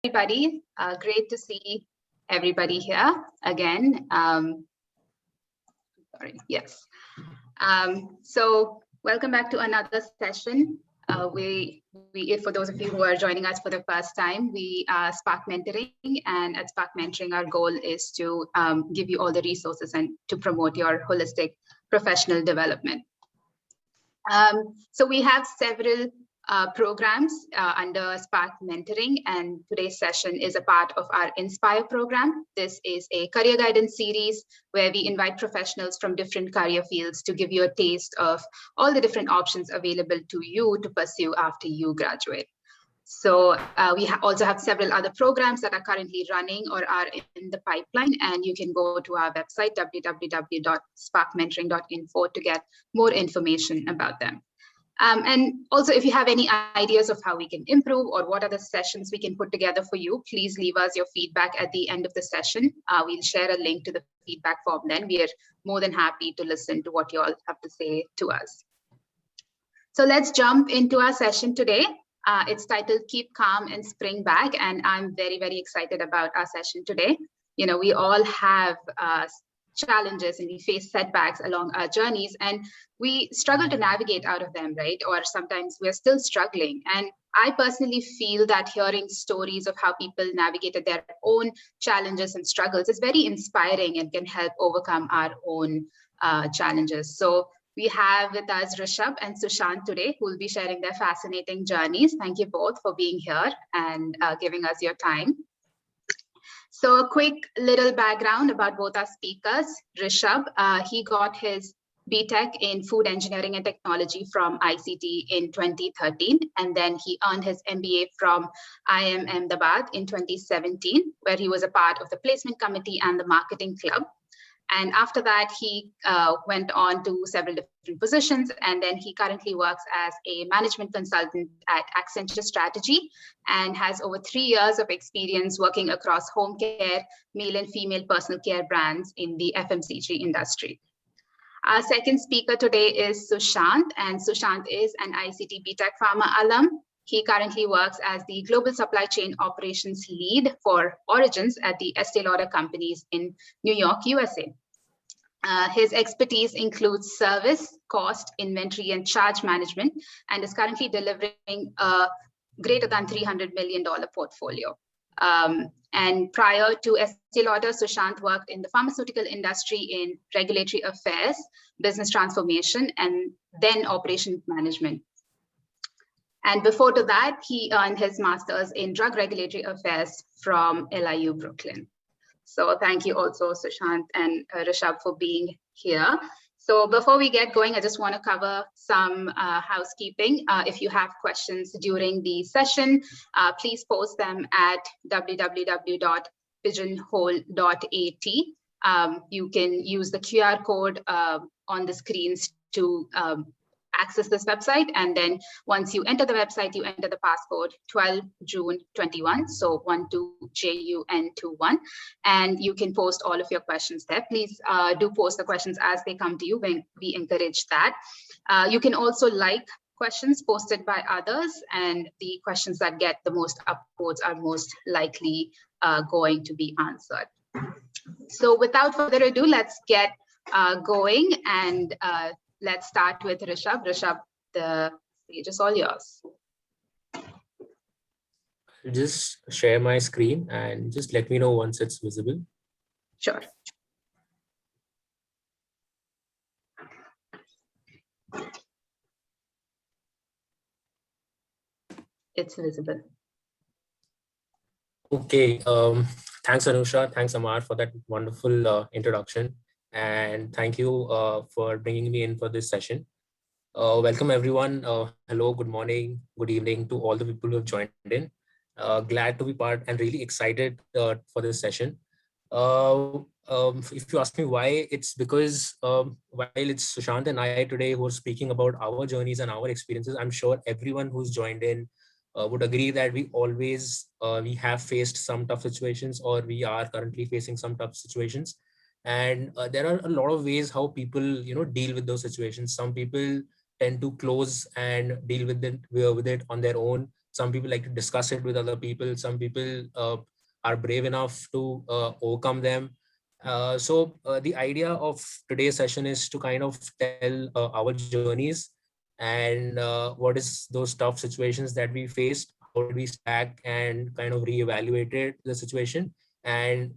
Everybody. Great to see everybody here again. Yes. So welcome back to another session. For those of you who are joining us for the first time, we are Spark Mentoring, and at Spark Mentoring, our goal is to give you all the resources and to promote your holistic professional development. So we have several programs under Spark Mentoring, and today's session is a part of our Inspire program. This is a career guidance series where we invite professionals from different career fields to give you a taste of all the different options available to you to pursue after you graduate. So we also have several other programs that are currently running or are in the pipeline, and you can go to our website, www.sparkmentoring.info, to get more information about them. And also, if you have any ideas of how we can improve or what other sessions we can put together for you, please leave us your feedback at the end of the session. We'll share a link to the feedback form then. We are more than happy to listen to what you all have to say to us. So let's jump into our session today. It's titled Keep Calm and Spring Back, and I'm very, very excited about our session today. You know, we all have challenges and we face setbacks along our journeys, and we struggle to navigate out of them, right? Or sometimes we're still struggling. And I personally feel that hearing stories of how people navigated their own challenges and struggles is very inspiring and can help overcome our own challenges. So we have with us Rishabh and Sushant today, who will be sharing their fascinating journeys. Thank you both for being here and giving us your time. So a quick little background about both our speakers. Rishabh, he got his BTech in Food Engineering and Technology from ICT in 2013, and then he earned his MBA from IIM Ahmedabad in 2017, where he was a part of the placement committee and the marketing club. And after that, he went on to several different positions. And then he currently works as a management consultant at Accenture Strategy and has over 3 years of experience working across home care, male and female personal care brands in the FMCG industry. Our second speaker today is Sushant, and Sushant is an ICT BTech Pharma alum. He currently works as the Global Supply Chain Operations Lead for Origins at the Estee Lauder companies in New York, USA. His expertise includes service, cost, inventory, and charge management, and is currently delivering a greater than $300 million portfolio. And prior to Estee Lauder, Sushant worked in the pharmaceutical industry in regulatory affairs, business transformation, and then operations management. And before to that, he earned his master's in drug regulatory affairs from LIU Brooklyn. So thank you also, Sushant and Rishabh, for being here. So before we get going, I just want to cover some housekeeping. If you have questions during the session, please post them at www.pigeonhole.at. You can use the QR code on the screens to access this website, and then once you enter the website, you enter the passcode 12 June 21, so 12JUN21, and you can post all of your questions there. Please do post the questions as they come to you. When we encourage that. You can also like questions posted by others, and the questions that get the most upvotes are most likely going to be answered. So without further ado, let's get going, and let's start with Rishabh. Rishabh, the stage is all yours. Just share my screen and just let me know once it's visible. Sure. It's visible. Okay. Thanks, Anusha. Thanks, Amar, for that wonderful introduction. And thank you for bringing me in for this session. Welcome, everyone. Hello, good morning, good evening to all the people who have joined in. Glad to be part and really excited for this session. If you ask me why, it's because while it's Sushant and I today who are speaking about our journeys and our experiences, I'm sure everyone who's joined in would agree that we always, we have faced some tough situations, or we are currently facing some tough situations. And there are a lot of ways how people, deal with those situations. Some people tend to close and deal with it on their own. some people like to discuss it with other people, some people are brave enough to overcome them. The idea of today's session is to kind of tell our journeys and what is those tough situations that we faced, how did we step back and kind of reevaluated the situation. And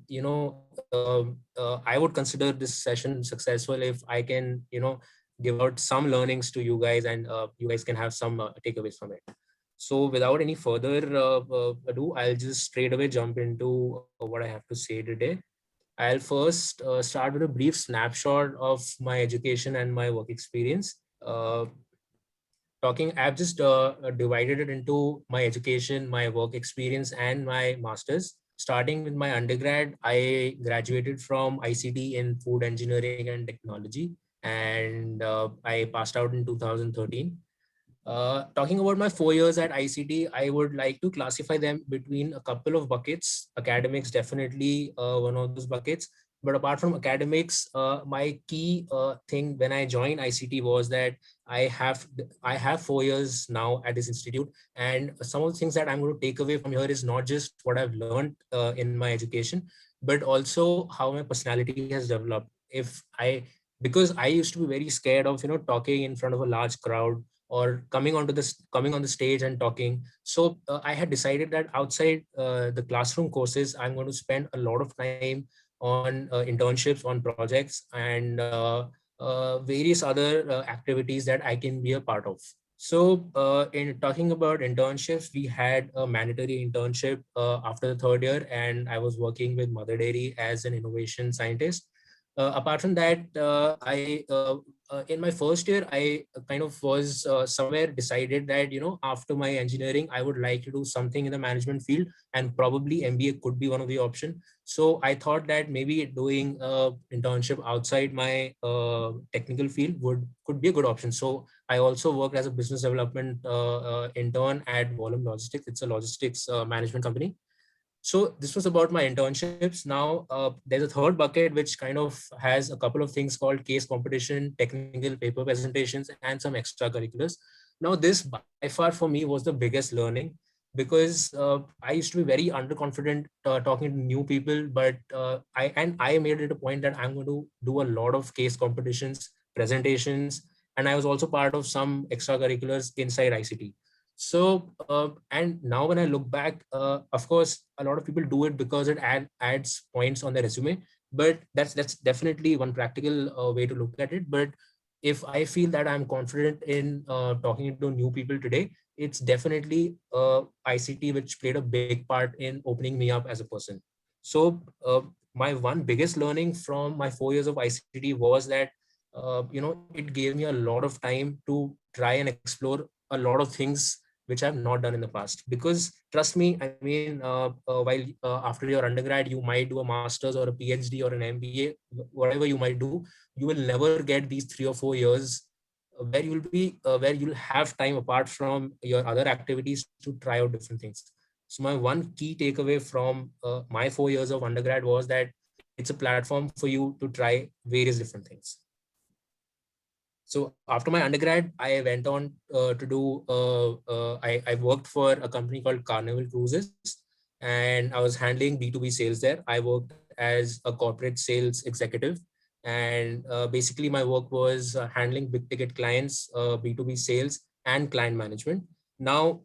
I would consider this session successful if I can give out some learnings to you guys, and you guys can have some takeaways from it. So without any further ado, I'll just straight away jump into what I have to say today. I'll first start with a brief snapshot of my education and my work experience. Uh, I've just divided it into my education, my work experience, and my master's. Starting with my undergrad, I graduated from ICT in food engineering and technology, and I passed out in 2013. Talking about my 4 years at ICT, I would like to classify them between a couple of buckets. Academics, definitely one of those buckets. But apart from academics, my key thing when I joined ICT was that I have I have 4 years now at this institute, and some of the things that I'm going to take away from here is not just what I've learned in my education, but also how my personality has developed. Because I used to be very scared of talking in front of a large crowd or coming on the stage and talking. So I had decided that outside the classroom courses, I'm going to spend a lot of time on internships, on projects, and various other activities that I can be a part of. So in talking about internships, we had a mandatory internship after the third year, and I was working with Mother Dairy as an innovation scientist. Apart from that, I in my first year, I kind of was somewhere decided that after my engineering, I would like to do something in the management field, and probably MBA could be one of the option. So I thought that maybe doing internship outside my technical field could be a good option. So I also worked as a business development intern at Volume Logistics. It's a logistics management company. So this was about my internships. Now there's a third bucket which kind of has a couple of things called case competition, technical paper presentations, and some extracurriculars. Now this by far for me was the biggest learning, because I used to be very underconfident talking to new people, but I made it a point that I'm going to do a lot of case competitions, presentations, and I was also part of some extracurriculars inside ICT. So, and now when I look back, of course, a lot of people do it because it adds points on their resume. But that's definitely one practical way to look at it. But if I feel that I'm confident in talking to new people today, it's definitely ICT which played a big part in opening me up as a person. So, my one biggest learning from my 4 years of ICT was that it gave me a lot of time to try and explore a lot of things which I've not done in the past. Because trust me, I mean, while after your undergrad, you might do a master's or a PhD or an MBA, whatever you might do, you will never get these 3 or 4 years where you'll have time apart from your other activities to try out different things. So my one key takeaway from my 4 years of undergrad was that it's a platform for you to try various different things. So after my undergrad, I went on to do, I worked for a company called Carnival Cruises, and I was handling B2B sales there. I worked as a corporate sales executive. And basically my work was handling big ticket clients, B2B sales and client management. Now,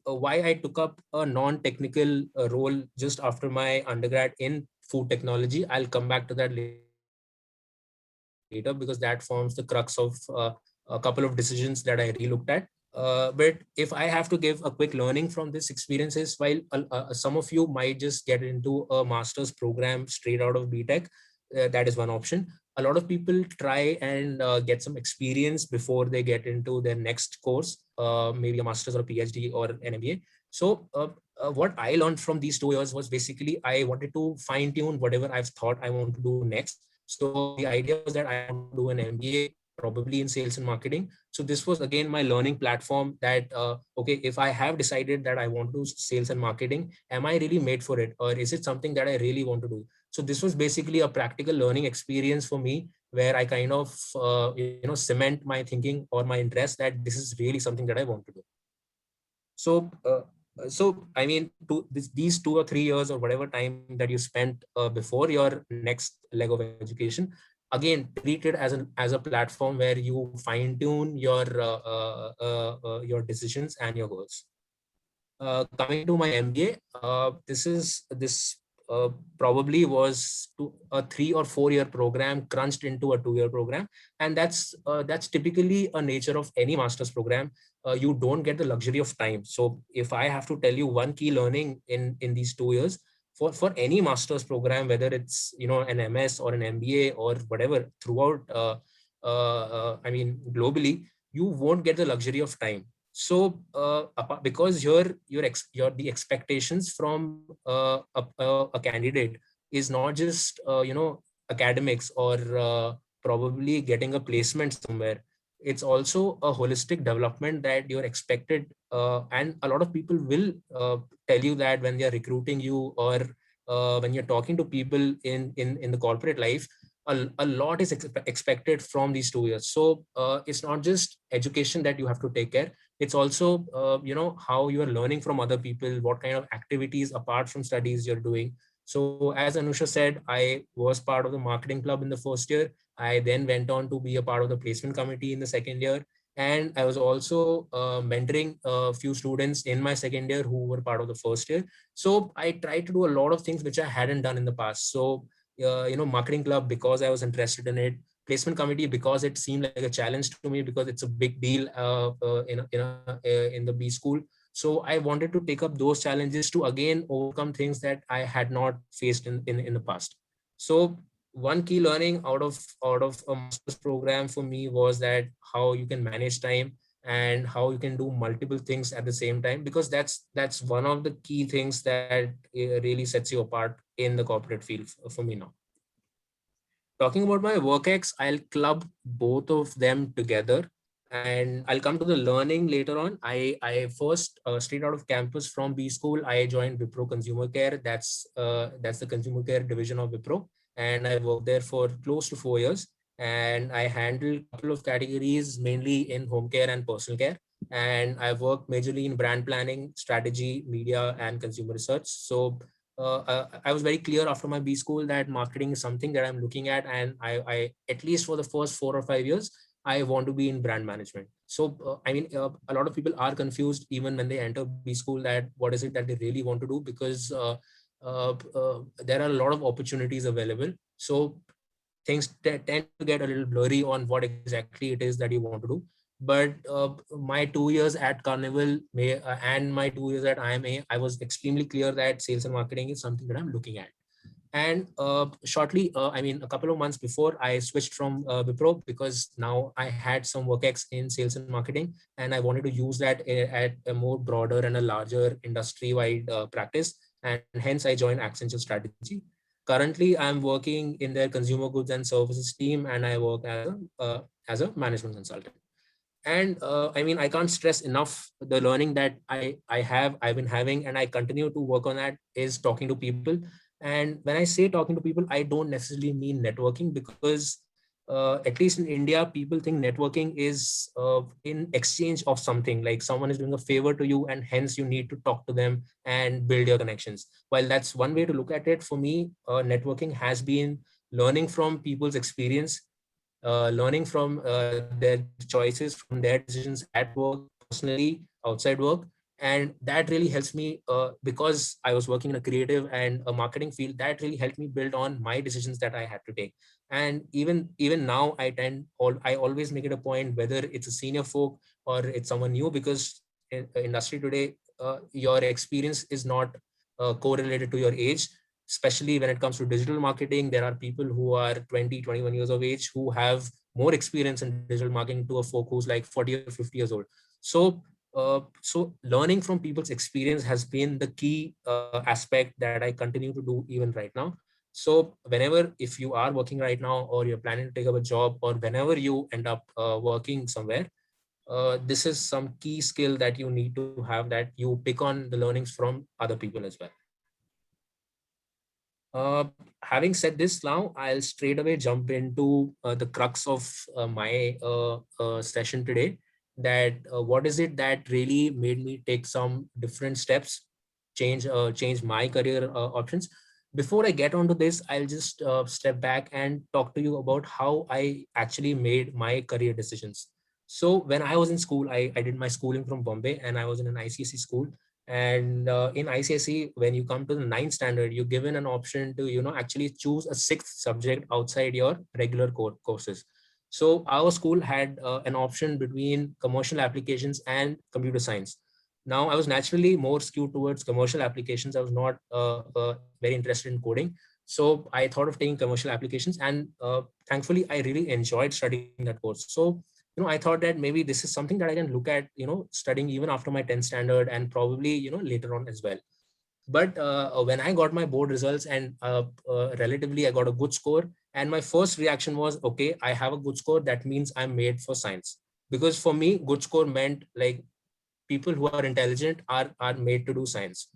why I took up a non-technical role just after my undergrad in food technology, I'll come back to that later, because that forms the crux of a couple of decisions that I really looked at. But if I have to give a quick learning from this experience is, while some of you might just get into a master's program straight out of BTech, that is one option. A lot of people try and get some experience before they get into their next course, maybe a master's or a PhD or an MBA. So what I learned from these 2 years was basically I wanted to fine tune whatever I've thought I want to do next. So the idea was that I want to do an MBA, probably in sales and marketing. So this was again my learning platform that, okay, if I have decided that I want to do sales and marketing, am I really made for it? Or is it something that I really want to do? So this was basically a practical learning experience for me, where I kind of, cement my thinking or my interest that this is really something that I want to do. So So I mean, these 2 or 3 years or whatever time that you spent before your next leg of education, again treat it as a platform where you fine tune your decisions and your goals. Coming to my MBA, this probably was a 3 or 4 year program crunched into a 2 year program, and that's typically a nature of any master's program. You don't get the luxury of time. So if I have to tell you one key learning in these 2 years for any master's program, whether it's an MS or an MBA or whatever throughout, I mean globally, you won't get the luxury of time. So because your the expectations from a candidate is not just academics or probably getting a placement somewhere. It's also a holistic development that you're expected, and a lot of people will tell you that when they're recruiting you, or when you're talking to people in the corporate life. A lot is expected from these 2 years. So it's not just education that you have to take care. It's also how you are learning from other people, what kind of activities apart from studies you're doing. So as Anusha said, I was part of the marketing club in the first year. I then went on to be a part of the placement committee in the second year, and I was also mentoring a few students in my second year who were part of the first year. So I tried to do a lot of things which I hadn't done in the past. So marketing club, because I was interested in it. Placement committee, because it seemed like a challenge to me, because it's a big deal in the B school. So I wanted to take up those challenges to again overcome things that I had not faced in the past. So one key learning out of a master's program for me was that how you can manage time and how you can do multiple things at the same time, because that's one of the key things that really sets you apart in the corporate field for me now. Talking about my work ex, I'll club both of them together, and I'll come to the learning later on. I first, straight out of campus from B school, I joined Wipro Consumer Care. That's the consumer care division of Wipro, and I worked there for close to 4 years. And I handled a couple of categories, mainly in home care and personal care. And I worked majorly in brand planning, strategy, media, and consumer research. So I was very clear after my B school that marketing is something that I'm looking at, and I at least for the first 4 or 5 years, I want to be in brand management. So a lot of people are confused even when they enter B school that what is it that they really want to do, because there are a lot of opportunities available. So things tend to get a little blurry on what exactly it is that you want to do. But my 2 years at Carnival and my 2 years at IMA, I was extremely clear that sales and marketing is something that I'm looking at. And shortly, a couple of months before, I switched from Wipro, because now I had some work ex in sales and marketing, and I wanted to use that at a more broader and a larger industry-wide practice. And hence, I joined Accenture Strategy. Currently, I'm working in their consumer goods and services team, and I work as a management consultant. And I can't stress enough the learning that I've been having, and I continue to work on that, is talking to people. And when I say talking to people, I don't necessarily mean networking, because at least in India, people think networking is in exchange of something, like someone is doing a favor to you and hence you need to talk to them and build your connections. While that's one way to look at it, for me, networking has been learning from people's experience, learning from their choices, from their decisions at work, personally, outside work. And that really helps me, because I was working in a creative and a marketing field, that really helped me build on my decisions that I had to take. And even now, I always make it a point, whether it's a senior folk or it's someone new, because in industry today, your experience is not correlated to your age. Especially when it comes to digital marketing, there are people who are 20, 21 years of age who have more experience in digital marketing to a folk who's like 40 or 50 years old. So learning from people's experience has been the key aspect that I continue to do even right now. So whenever, if you are working right now, or you're planning to take up a job, or whenever you end up working somewhere, this is some key skill that you need to have, that you pick on the learnings from other people as well. Having said this, now I'll straight away jump into the crux of my session today. that what is it that really made me take some different steps, change my career options. Before I get onto this, I'll just step back and talk to you about how I actually made my career decisions. So when I was in school, I did my schooling from Bombay, and I was in an ICSE school. And in ICSE, when you come to the ninth standard, you're given an option to actually choose a sixth subject outside your regular courses. So our school had an option between commercial applications and computer science. Now, I was naturally more skewed towards commercial applications. I was not very interested in coding. So I thought of taking commercial applications, and thankfully, I really enjoyed studying that course. So, I thought that maybe this is something that I can look at, studying even after my 10th standard, and probably, later on as well. But when I got my board results, and relatively I got a good score, and my first reaction was, okay, I have a good score, that means I'm made for science. Because for me, good score meant like people who are intelligent are made to do science.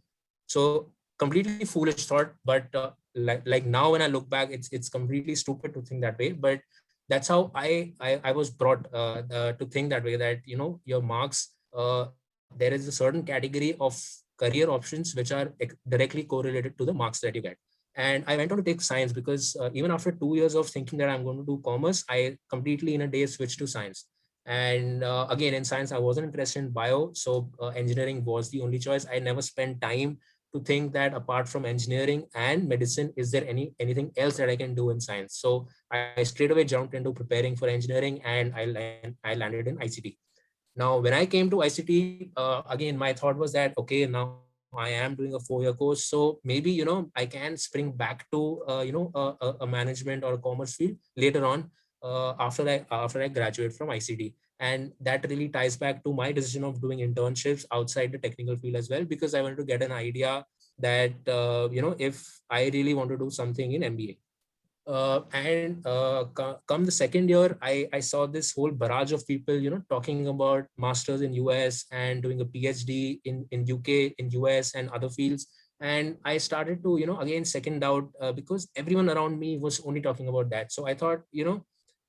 So completely foolish thought, but like now when I look back, it's completely stupid to think that way. But that's how I was brought to think that way, that your marks, there is a certain category of career options which are directly correlated to the marks that you get. And I went on to take science because even after 2 years of thinking that I'm going to do commerce, I completely in a day switched to science. And again, in science, I wasn't interested in bio, so engineering was the only choice. I never spent time to think that apart from engineering and medicine, is there anything else that I can do in science? So I straight away jumped into preparing for engineering, and I landed in ICT. Now, when I came to ICT, again, my thought was that, okay, now I am doing a 4-year course. So maybe, I can spring back to, a management or a commerce field later on, after I graduate from ICT. And that really ties back to my decision of doing internships outside the technical field as well, because I wanted to get an idea that, if I really want to do something in MBA. And come the second year, I saw this whole barrage of people, talking about masters in US and doing a PhD in UK, in US and other fields. And I started to, again, second out, because everyone around me was only talking about that. So I thought,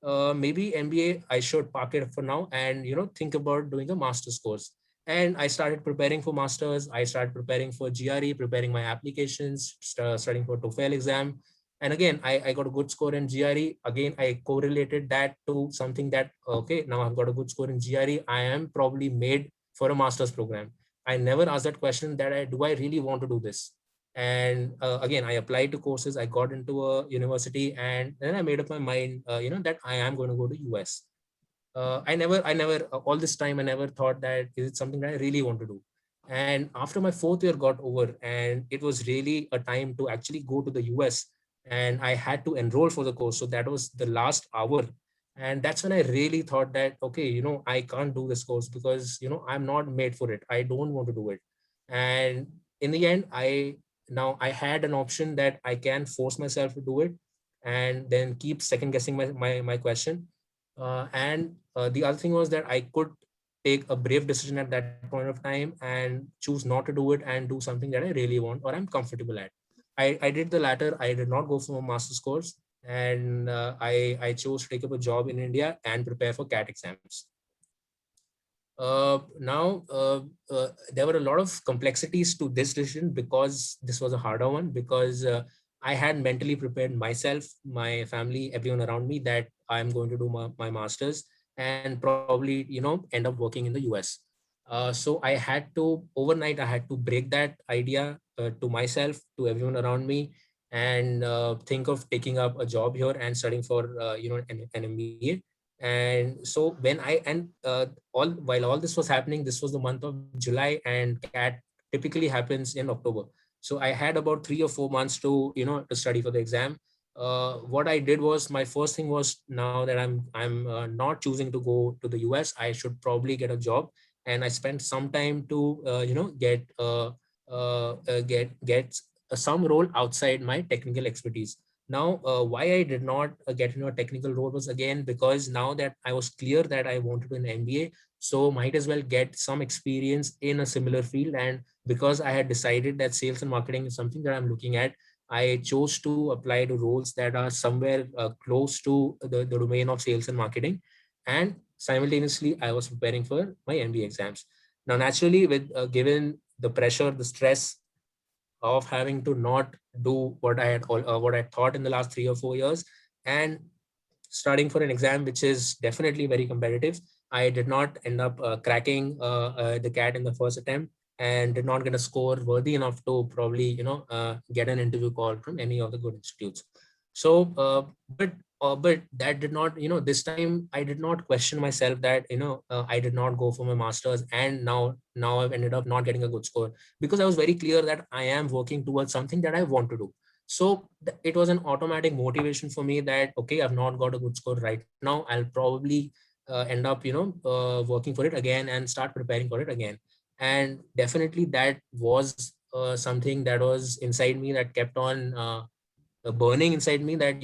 maybe MBA, I should park it for now and, think about doing a master's course. And I started preparing for masters. I started preparing for GRE, preparing my applications, studying for TOEFL exam. And again, I got a good score in GRE. Again, I correlated that to something that, okay, now I've got a good score in GRE, I am probably made for a master's program. I never asked that question, that do I really want to do this? And again, I applied to courses, I got into a university, and then I made up my mind, that I am going to go to US. I never, all this time, I never thought that is it something that I really want to do. And after my fourth year got over, and it was really a time to actually go to the US, and I had to enroll for the course. So that was the last hour. And that's when I really thought that, okay, I can't do this course because, I'm not made for it. I don't want to do it. And in the end, I had an option that I can force myself to do it and then keep second guessing my question. And the other thing was that I could take a brave decision at that point of time and choose not to do it and do something that I really want or I'm comfortable at. I did the latter. I did not go for a master's course, and I chose to take up a job in India and prepare for CAT exams. Now, there were a lot of complexities to this decision because this was a harder one, because I had mentally prepared myself, my family, everyone around me that I'm going to do my master's and probably, end up working in the US. So I had to, overnight, I had to break that idea to myself, to everyone around me, and think of taking up a job here and studying for, an MBA. And so when while all this was happening, this was the month of July, and CAT typically happens in October. So I had about 3 or 4 months to, to study for the exam. What I did was, my first thing was, now that I'm not choosing to go to the US, I should probably get a job. And I spent some time to, get some role outside my technical expertise. Now, why I did not get into a technical role was, again, because now that I was clear that I wanted an MBA, so might as well get some experience in a similar field. And because I had decided that sales and marketing is something that I'm looking at, I chose to apply to roles that are somewhere close to the domain of sales and marketing. And simultaneously I was preparing for my MBA exams. Now, naturally, with given the pressure, the stress of having to not do what I thought in the last 3 or 4 years, and studying for an exam which is definitely very competitive. I did not end up cracking the CAT in the first attempt, and did not get a score worthy enough to probably get an interview call from any of the good institutes. So, but that did not, this time I did not question myself that I did not go for my masters, and now I've ended up not getting a good score, because I was very clear that I am working towards something that I want to do. So it was an automatic motivation for me that, okay, I've not got a good score right now, I'll probably end up working for it again and start preparing for it again. And definitely that was something that was inside me, that kept on burning inside me, that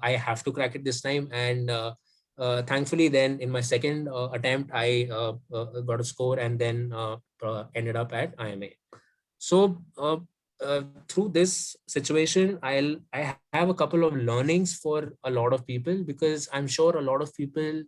I have to crack it this time. And thankfully, then in my second attempt, I got a score, and then ended up at IMA. So through this situation, I have a couple of learnings for a lot of people, because I'm sure a lot of people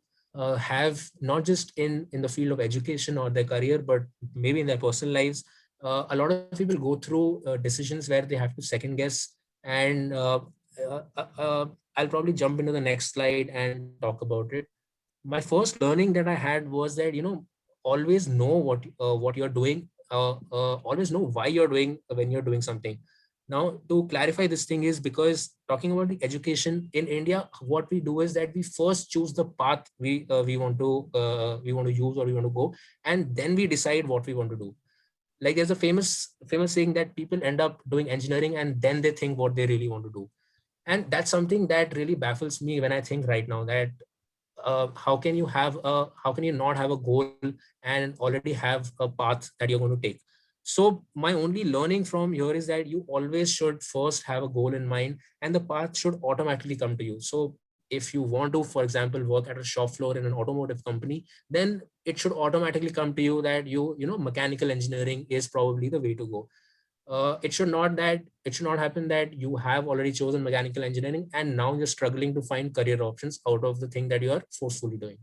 have, not just in the field of education or their career, but maybe in their personal lives, a lot of people go through decisions where they have to second guess. And uh, uh, uh, I'll probably jump into the next slide and talk about it. My first learning that I had was that, always know what you're doing. Always know why you're doing when you're doing something. Now, to clarify this thing, is because talking about the education in India, what we do is that we first choose the path we want to use, or we want to go, and then we decide what we want to do. Like, there's a famous saying that people end up doing engineering, and then they think what they really want to do. And that's something that really baffles me when I think right now, that how can you not have a goal and already have a path that you're going to take. So my only learning from here is that you always should first have a goal in mind, and the path should automatically come to you. So if you want to, for example, work at a shop floor in an automotive company, then it should automatically come to you that mechanical engineering is probably the way to go. It should not happen that you have already chosen mechanical engineering, and now you're struggling to find career options out of the thing that you are forcefully doing.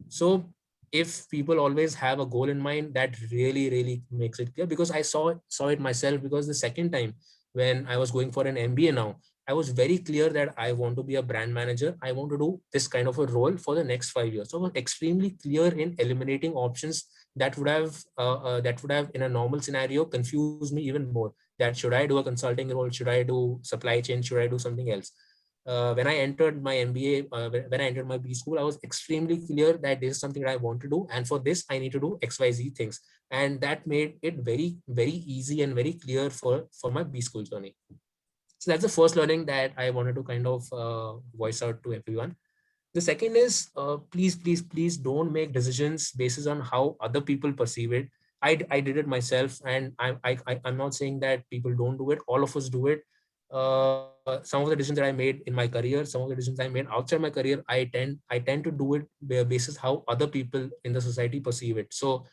So if people always have a goal in mind, that really makes it clear, because I saw it myself. Because the second time, when I was going for an MBA, now I was very clear that I want to be a brand manager. I want to do this kind of a role for the next 5 years. So I was extremely clear in eliminating options that would have in a normal scenario confused me even more. That should I do a consulting role, should I do supply chain, should I do something else? When I entered my MBA, when I entered my B school, I was extremely clear that this is something that I want to do, and for this I need to do XYZ things. And that made it very easy and very clear for my B school journey. So that's the first learning that I wanted to kind of voice out to everyone. The second is, please don't make decisions basis on how other people perceive it. I did it myself, and I'm not saying that people don't do it. All of us do it. Some of the decisions that I made in my career, some of the decisions I made outside my career, I tend to do it basis how other people in the society perceive it. So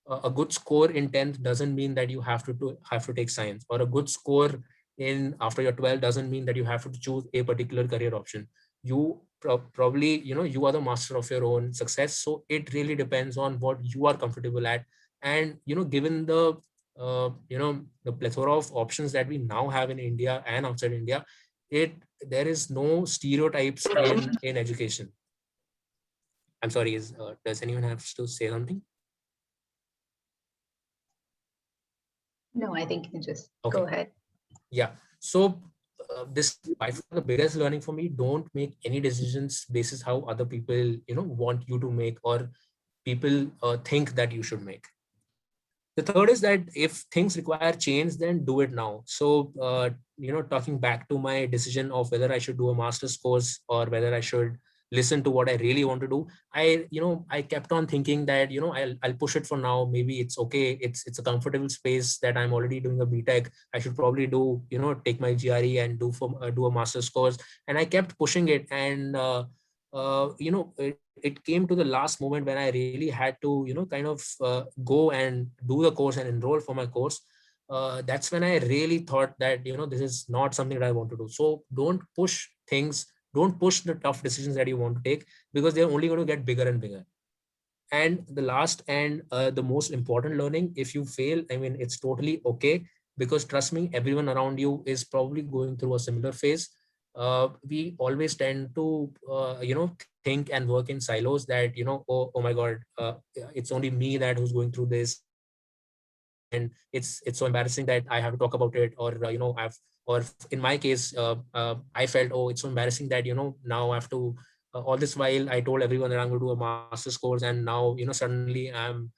a good score in 10th doesn't mean that you have to take science, or a good score in after your 12 doesn't mean that you have to choose a particular career option. You probably, you are the master of your own success. So it really depends on what you are comfortable at. And given the plethora of options that we now have in India and outside India, it there is no stereotypes in education. I'm sorry, does anyone have to say something? No, I think you can just Okay. go ahead. Yeah. So this is by far the biggest learning for me. Don't make any decisions basis how other people want you to make, or people think that you should make. The third is that if things require change, then do it now. So talking back to my decision of whether I should do a master's course or whether I should listen to what I really want to do, I kept on thinking that I'll push it for now. Maybe it's okay, it's a comfortable space that I'm already doing a BTech. I should probably take my GRE and do a master's course. And I kept pushing it, and it came to the last moment when I really had to kind of go and do the course and enroll for my course. That's when I really thought that this is not something that I want to do. So don't push things, don't push the tough decisions that you want to take, because they're only going to get bigger and bigger. And the last and the most important learning, if you fail, I mean, it's totally okay, because trust me, everyone around you is probably going through a similar phase. We always tend to think and work in silos, that oh my god, it's only me that who's going through this, and it's so embarrassing that I have to talk about it, or or in my case, I felt, oh, it's so embarrassing that now I have to, all this while I told everyone that I'm going to do a master's course, and now suddenly I'm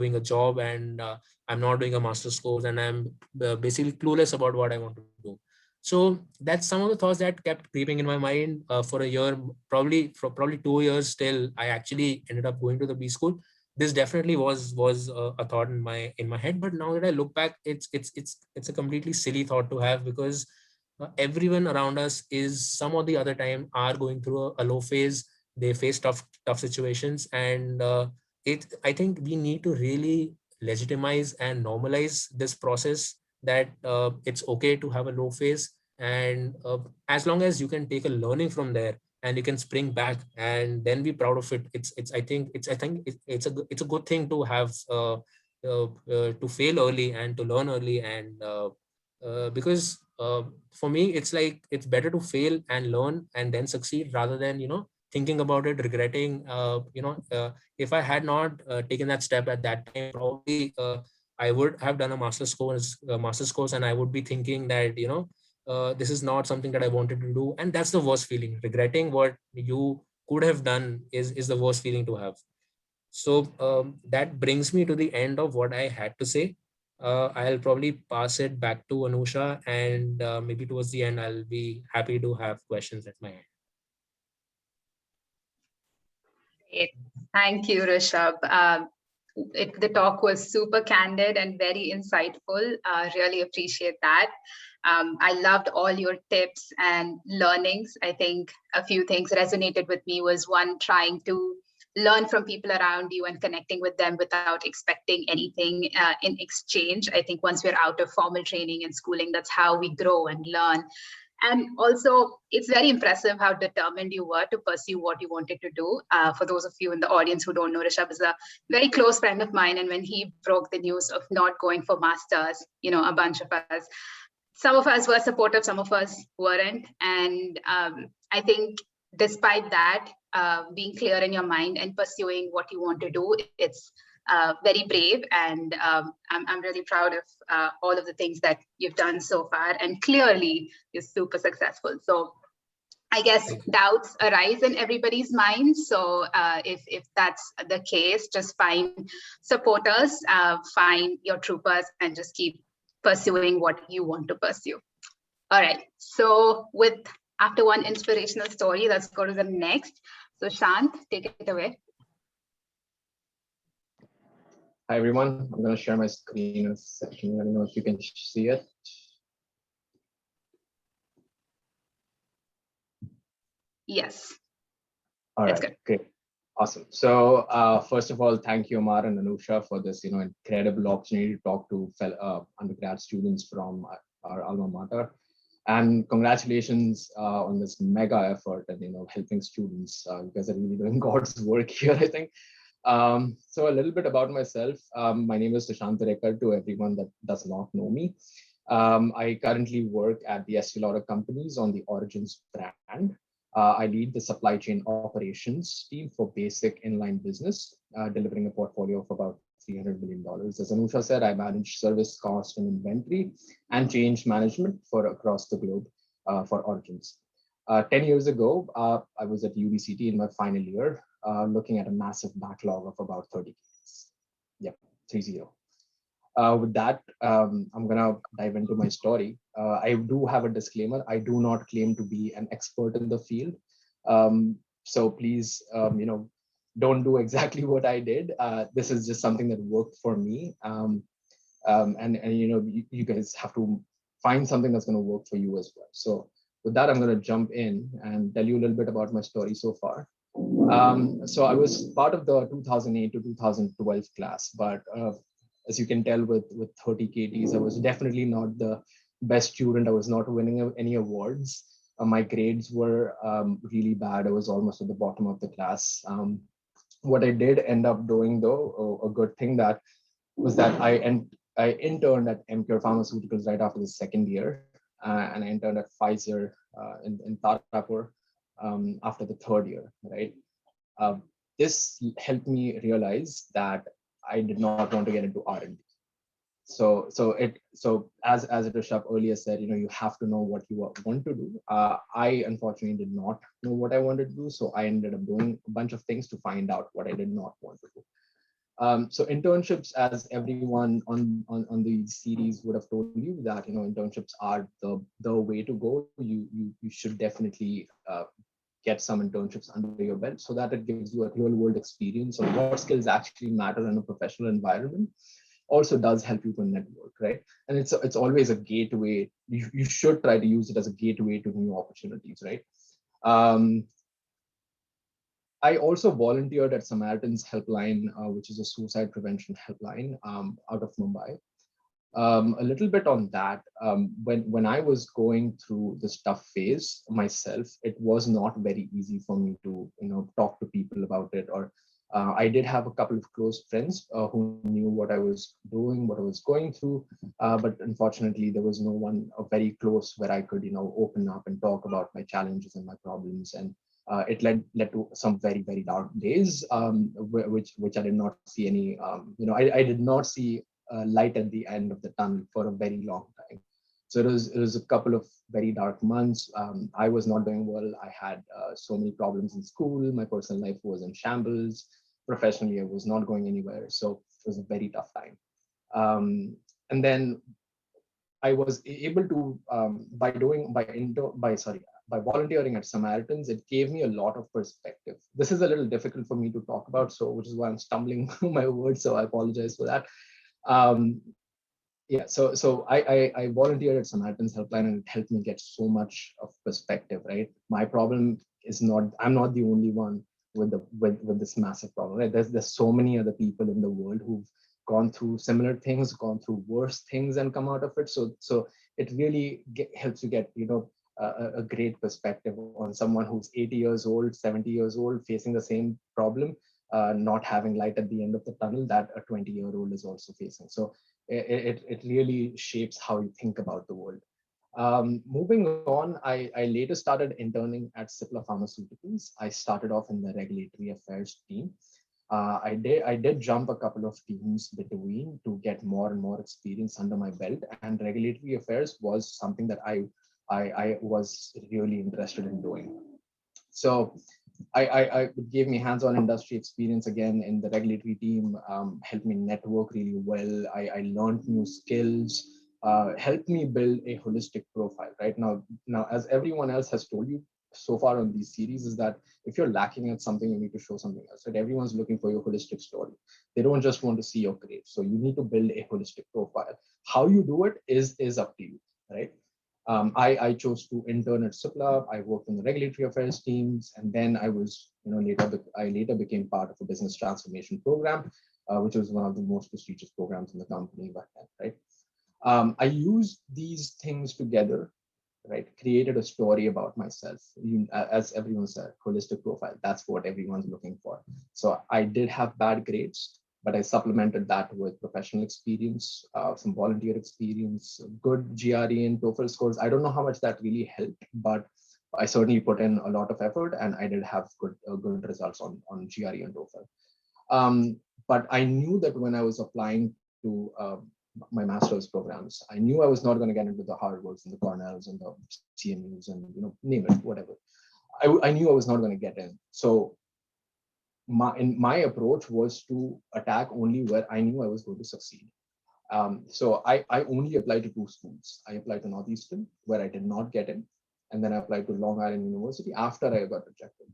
doing a job, and I'm not doing a master's course, and I'm basically clueless about what I want to do. So that's some of the thoughts that kept creeping in my mind for a year, probably for probably 2 years, till I actually ended up going to the B school. This definitely was a thought in my head, but now that I look back, it's a completely silly thought to have, because everyone around us is some or the other time are going through a low phase. They face tough situations, and it I think we need to really legitimize and normalize this process, that it's okay to have a low phase, and as long as you can take a learning from there, and you can spring back and then be proud of it. It's a good thing to have to fail early and to learn early, and because for me, it's like it's better to fail and learn and then succeed, rather than thinking about it, regretting. If I had not taken that step at that time, probably I would have done a master's course, and I would be thinking that this is not something that I wanted to do, and that's the worst feeling. Regretting what you could have done is the worst feeling to have. So that brings me to the end of what I had to say. I'll probably pass it back to Anusha, and maybe towards the end, I'll be happy to have questions at my end. Great. Thank you, Rishabh. The talk was super candid and very insightful. Really appreciate that. I loved all your tips and learnings. I think a few things resonated with me was one, trying to learn from people around you and connecting with them without expecting anything in exchange. I think once we're out of formal training and schooling, that's how we grow and learn. And also, it's very impressive how determined you were to pursue what you wanted to do. For those of you in the audience who don't know, Rishabh is a very close friend of mine. And when he broke the news of not going for masters, a bunch of us, some of us were supportive, some of us weren't. And I think despite that, being clear in your mind and pursuing what you want to do, it's very brave, and I'm really proud of all of the things that you've done so far, and clearly you're super successful. So I guess doubts arise in everybody's minds. So if that's the case, just find supporters, find your troopers, and just keep pursuing what you want to pursue. All right. So after one inspirational story, let's go to the next. So Shant, take it away. Hi, everyone. I'm going to share my screen in a second. Let me know if you can see it. Yes. All right, great. Awesome. So first of all, thank you, Amar and Anusha, for this incredible opportunity to talk to fellow undergrad students from our alma mater. And congratulations on this mega effort and helping students. You guys are really doing God's work here, I think. So a little bit about myself. My name is Sushant Turekar, to everyone that does not know me. I currently work at the Estee Lauder companies on the Origins brand. I lead the supply chain operations team for basic inline business, delivering a portfolio of about $300 million. As Anusha said, I manage service cost and inventory and change management for across the globe for Origins. 10 years ago, I was at UBCT in my final year, looking at a massive backlog of about 30 cases. Yep, 30. With that, I'm gonna dive into my story. I do have a disclaimer. I do not claim to be an expert in the field. So please, don't do exactly what I did. This is just something that worked for me. And you guys have to find something that's gonna work for you as well. So with that, I'm gonna jump in and tell you a little bit about my story so far. So I was part of the 2008 to 2012 class, but as you can tell with 30 KTs, I was definitely not the best student. I was not winning any awards. My grades were really bad. I was almost at the bottom of the class. What I did end up doing, though, a good thing that was that I interned at MCure Pharmaceuticals right after the second year, and I interned at Pfizer in Tarapur after the third year, right? This helped me realize that I did not want to get into R&D. So as Rishabh earlier said, you have to know what you want to do. I unfortunately did not know what I wanted to do, so I ended up doing a bunch of things to find out what I did not want to do. So internships, as everyone on the series would have told you, that internships are the way to go. You should definitely get some internships under your belt so that it gives you a real world experience of what skills actually matter in a professional environment. Also does help you to network, right? And it's always a gateway. You should try to use it as a gateway to new opportunities, right? I also volunteered at Samaritan's Helpline, which is a suicide prevention helpline out of Mumbai. A little bit on that. When I was going through this tough phase myself, it was not very easy for me to talk to people about it. Or I did have a couple of close friends who knew what I was doing, what I was going through, but unfortunately there was no one very close where I could open up and talk about my challenges and my problems. And it led to some very, very dark days, which I did not see any. I did not see light at the end of the tunnel for a very long time. So it was a couple of very dark months. I was not doing well. I had so many problems in school. My personal life was in shambles. Professionally, I was not going anywhere. So it was a very tough time. And then I was able to by volunteering at Samaritans, it gave me a lot of perspective. This is a little difficult for me to talk about, so which is why I'm stumbling through my words. So I apologize for that. So I volunteered at Samaritans Helpline, and it helped me get so much of perspective. Right, my problem is not. I'm not the only one with this massive problem. Right, there's so many other people in the world who've gone through similar things, gone through worse things, and come out of it. So it really helps you get a great perspective on someone who's 80 years old, 70 years old, facing the same problem, not having light at the end of the tunnel that a 20-year-old is also facing. So it really shapes how you think about the world. Moving on, I later started interning at Cipla Pharmaceuticals. I started off in the regulatory affairs team. I did jump a couple of teams between to get more and more experience under my belt, and regulatory affairs was something that I was really interested in doing. So I gave me hands-on industry experience again in the regulatory team, helped me network really well. I learned new skills, helped me build a holistic profile. Right now, as everyone else has told you so far on these series, is that if you're lacking at something, you need to show something else. Right? Everyone's looking for your holistic story. They don't just want to see your grades. So you need to build a holistic profile. How you do it is up to you, right? I chose to intern at Cipla. I worked in the regulatory affairs teams, and then I was, later became part of a business transformation program, which was one of the most prestigious programs in the company back then, right? I used these things together, right? Created a story about myself. As everyone said, holistic profile. That's what everyone's looking for. So I did have bad grades, but I supplemented that with professional experience, some volunteer experience, good GRE and TOEFL scores. I don't know how much that really helped, but I certainly put in a lot of effort, and I did have good results on GRE and TOEFL. But I knew that when I was applying to my master's programs, I knew I was not going to get into the Harvards and the Cornells and the CMUs and name it, whatever. I knew I was not going to get in. So my approach was to attack only where I knew I was going to succeed. So I only applied to 2 schools. I applied to Northeastern, where I did not get in, and then I applied to Long Island University after I got rejected.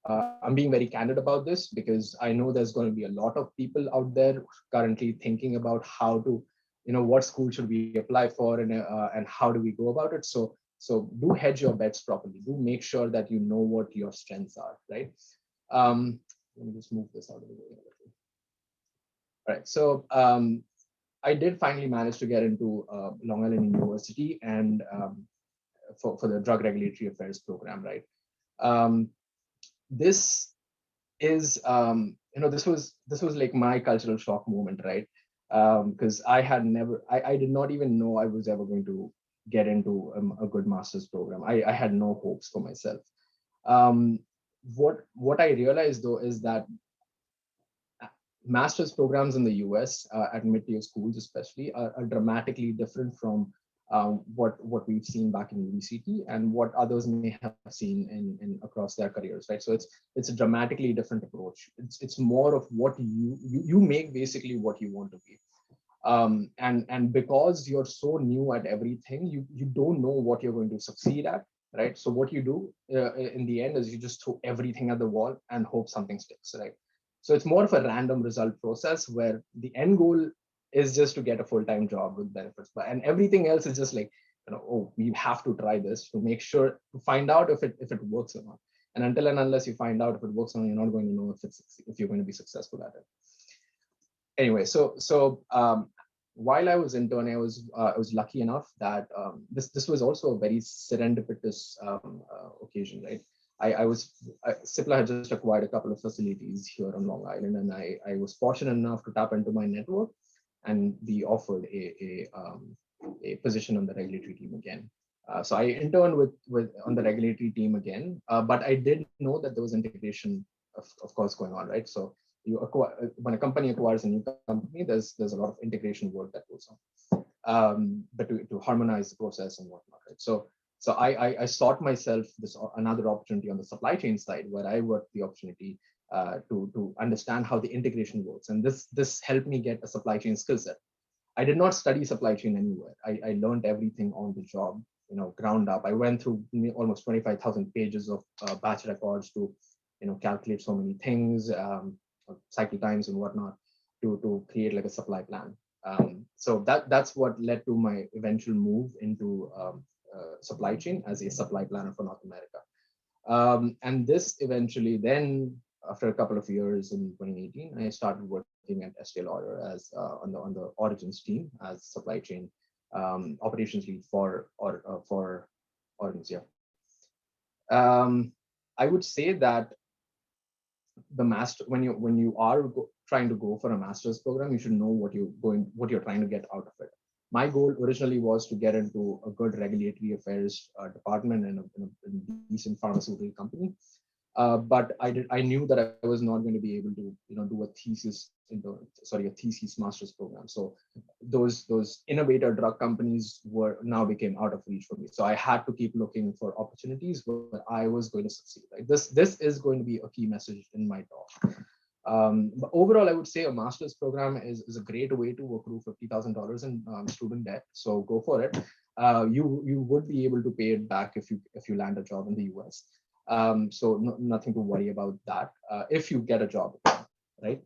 I'm being very candid about this because I know there's going to be a lot of people out there currently thinking about how to, what school should we apply for, and how do we go about it. So do hedge your bets properly. Do make sure that you know what your strengths are, right? Let me just move this out of the way. All right, so I did finally manage to get into Long Island University, and for the Drug Regulatory Affairs program, right? This is this was like my cultural shock moment, right? Because I did not even know I was ever going to get into a good master's program. I had no hopes for myself. What I realized though is that master's programs in the US at mid-tier schools especially are dramatically different from what we've seen back in UBCT and what others may have seen in across their careers, right? So it's a dramatically different approach. It's more of what you make basically what you want to be. And because you're so new at everything, you don't know what you're going to succeed at, right? So what you do in the end is you just throw everything at the wall and hope something sticks, right? So it's more of a random result process where the end goal is just to get a full-time job with benefits, and everything else is just like, oh, we have to try this to make sure to find out if it works or not. And until and unless you find out if it works or not, you're not going to know if you're going to be successful at it. Anyway, so while I was interning, I was lucky enough that this was also a very serendipitous occasion, right? Cipla had just acquired a couple of facilities here on Long Island, and I was fortunate enough to tap into my network and be offered a position on the regulatory team again. So I interned on the regulatory team again, but I did know that there was integration, of course, going on, right? So when a company acquires a new company, there's a lot of integration work that goes on, but to harmonize the process and whatnot, right? So I sought myself another opportunity on the supply chain side, where I worked the opportunity to understand how the integration works, and this helped me get a supply chain skill set. I did not study supply chain anywhere. I learned everything on the job, ground up. I went through almost 25,000 pages of batch records to calculate so many things, cycle times and whatnot, to create like a supply plan. So that's what led to my eventual move into supply chain as a supply planner for North America. And this eventually then, after a couple of years in 2018, I started working at ST Lawyer as on the origins team as supply chain operations lead for origins. Yeah. I would say that the master, when you are trying to go for a master's program, you should know what you're trying to get out of it. My goal originally was to get into a good regulatory affairs department in a decent pharmaceutical company, but I knew that I was not going to be able to do a thesis master's program. So those innovator drug companies now became out of reach for me. So I had to keep looking for opportunities where I was going to succeed. Right? This is going to be a key message in my talk. But overall, I would say a master's program is a great way to accrue $50,000 in student debt. So go for it. You would be able to pay it back if you land a job in the US. So nothing to worry about that if you get a job, right?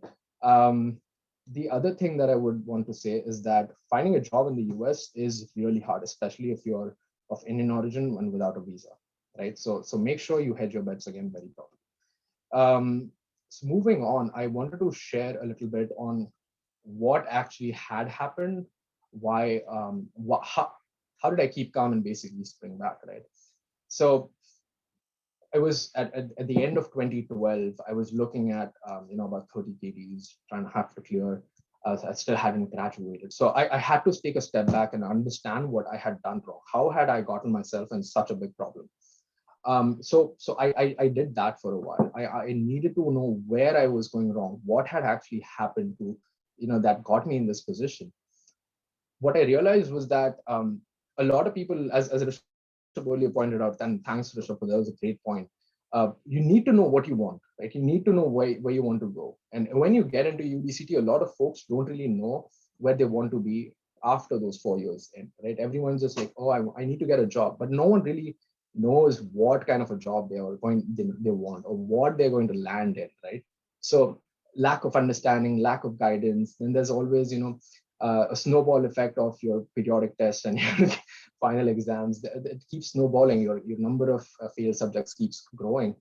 The other thing that I would want to say is that finding a job in the US is really hard, especially if you're of Indian origin and without a visa, right? So make sure you hedge your bets again very properly. So moving on, I wanted to share a little bit on what actually had happened, why, how did I keep calm and basically spring back, right? So I was at the end of 2012, I was looking at about 30 KDs, trying to have to clear. I still hadn't graduated. So I had to take a step back and understand what I had done wrong. How had I gotten myself in such a big problem? So I did that for a while. I needed to know where I was going wrong, what had actually happened to, that got me in this position. What I realized was that a lot of people, as Rishabh earlier pointed out, and thanks Rishabh, that was a great point. You need to know what you want, right? You need to know where you want to go. And when you get into UBCT, a lot of folks don't really know where they want to be after those 4 years end, right? Everyone's just like, oh, I need to get a job, but no one really knows what kind of a job they want or what they're going to land in, right? So lack of understanding, lack of guidance, then there's always, a snowball effect of your periodic tests and your final exams. It keeps snowballing. Your number of failed subjects keeps growing.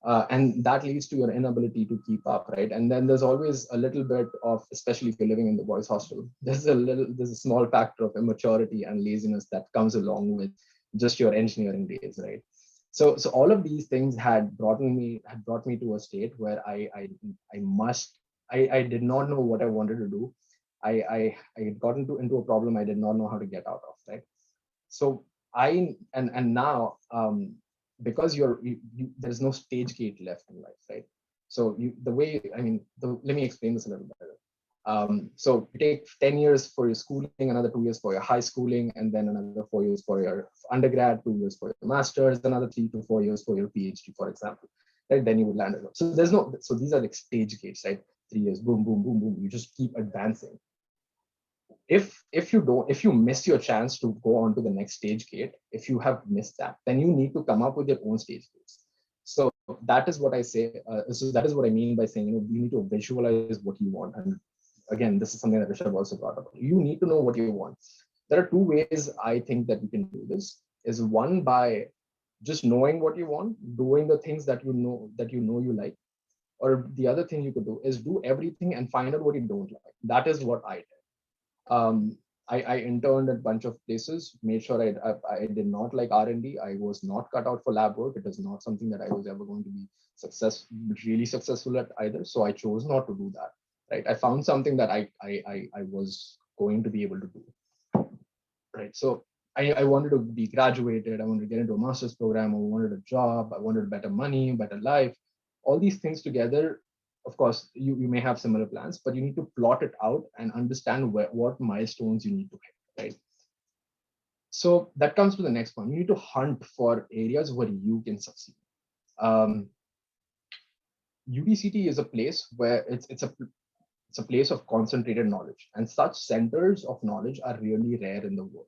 And that leads to your inability to keep up, right? And then there's always a little bit of, especially if you're living in the boys' hostel, there's a small factor of immaturity and laziness that comes along with, just your engineering days, right? So all of these things had brought me to a state where I did not know what I wanted to do. I had gotten into a problem I did not know how to get out of, right? So and now because there's no stage gate left in life, right? So let me explain this a little better. So you take 10 years for your schooling, another 2 years for your high schooling, and then another 4 years for your undergrad, 2 years for your master's, another 3 to 4 years for your PhD, for example. Right? Then you would land a job. So these are like stage gates, right? 3 years, boom, boom, boom, boom. You just keep advancing. If you miss your chance to go on to the next stage gate, if you have missed that, then you need to come up with your own stage gates. So that is what I say. So that is what I mean by saying, you need to visualize what you want. And again, this is something that Rishabh also brought up. You need to know what you want. There are two ways I think that you can do this. Is one, by just knowing what you want, doing the things that you know you like, or the other thing you could do is do everything and find out what you don't like. That is what I did. I interned at a bunch of places, made sure I did not like R&D. I was not cut out for lab work. It is not something that I was ever going to be really successful at either. So I chose not to do that. Right. I found something that I was going to be able to do. Right. So I wanted to be graduated. I wanted to get into a master's program. I wanted a job. I wanted better money, better life. All these things together. Of course, you may have similar plans, but you need to plot it out and understand what milestones you need to hit, right? So that comes to the next point. You need to hunt for areas where you can succeed. UBCT is a place where it's a place of concentrated knowledge, and such centers of knowledge are really rare in the world.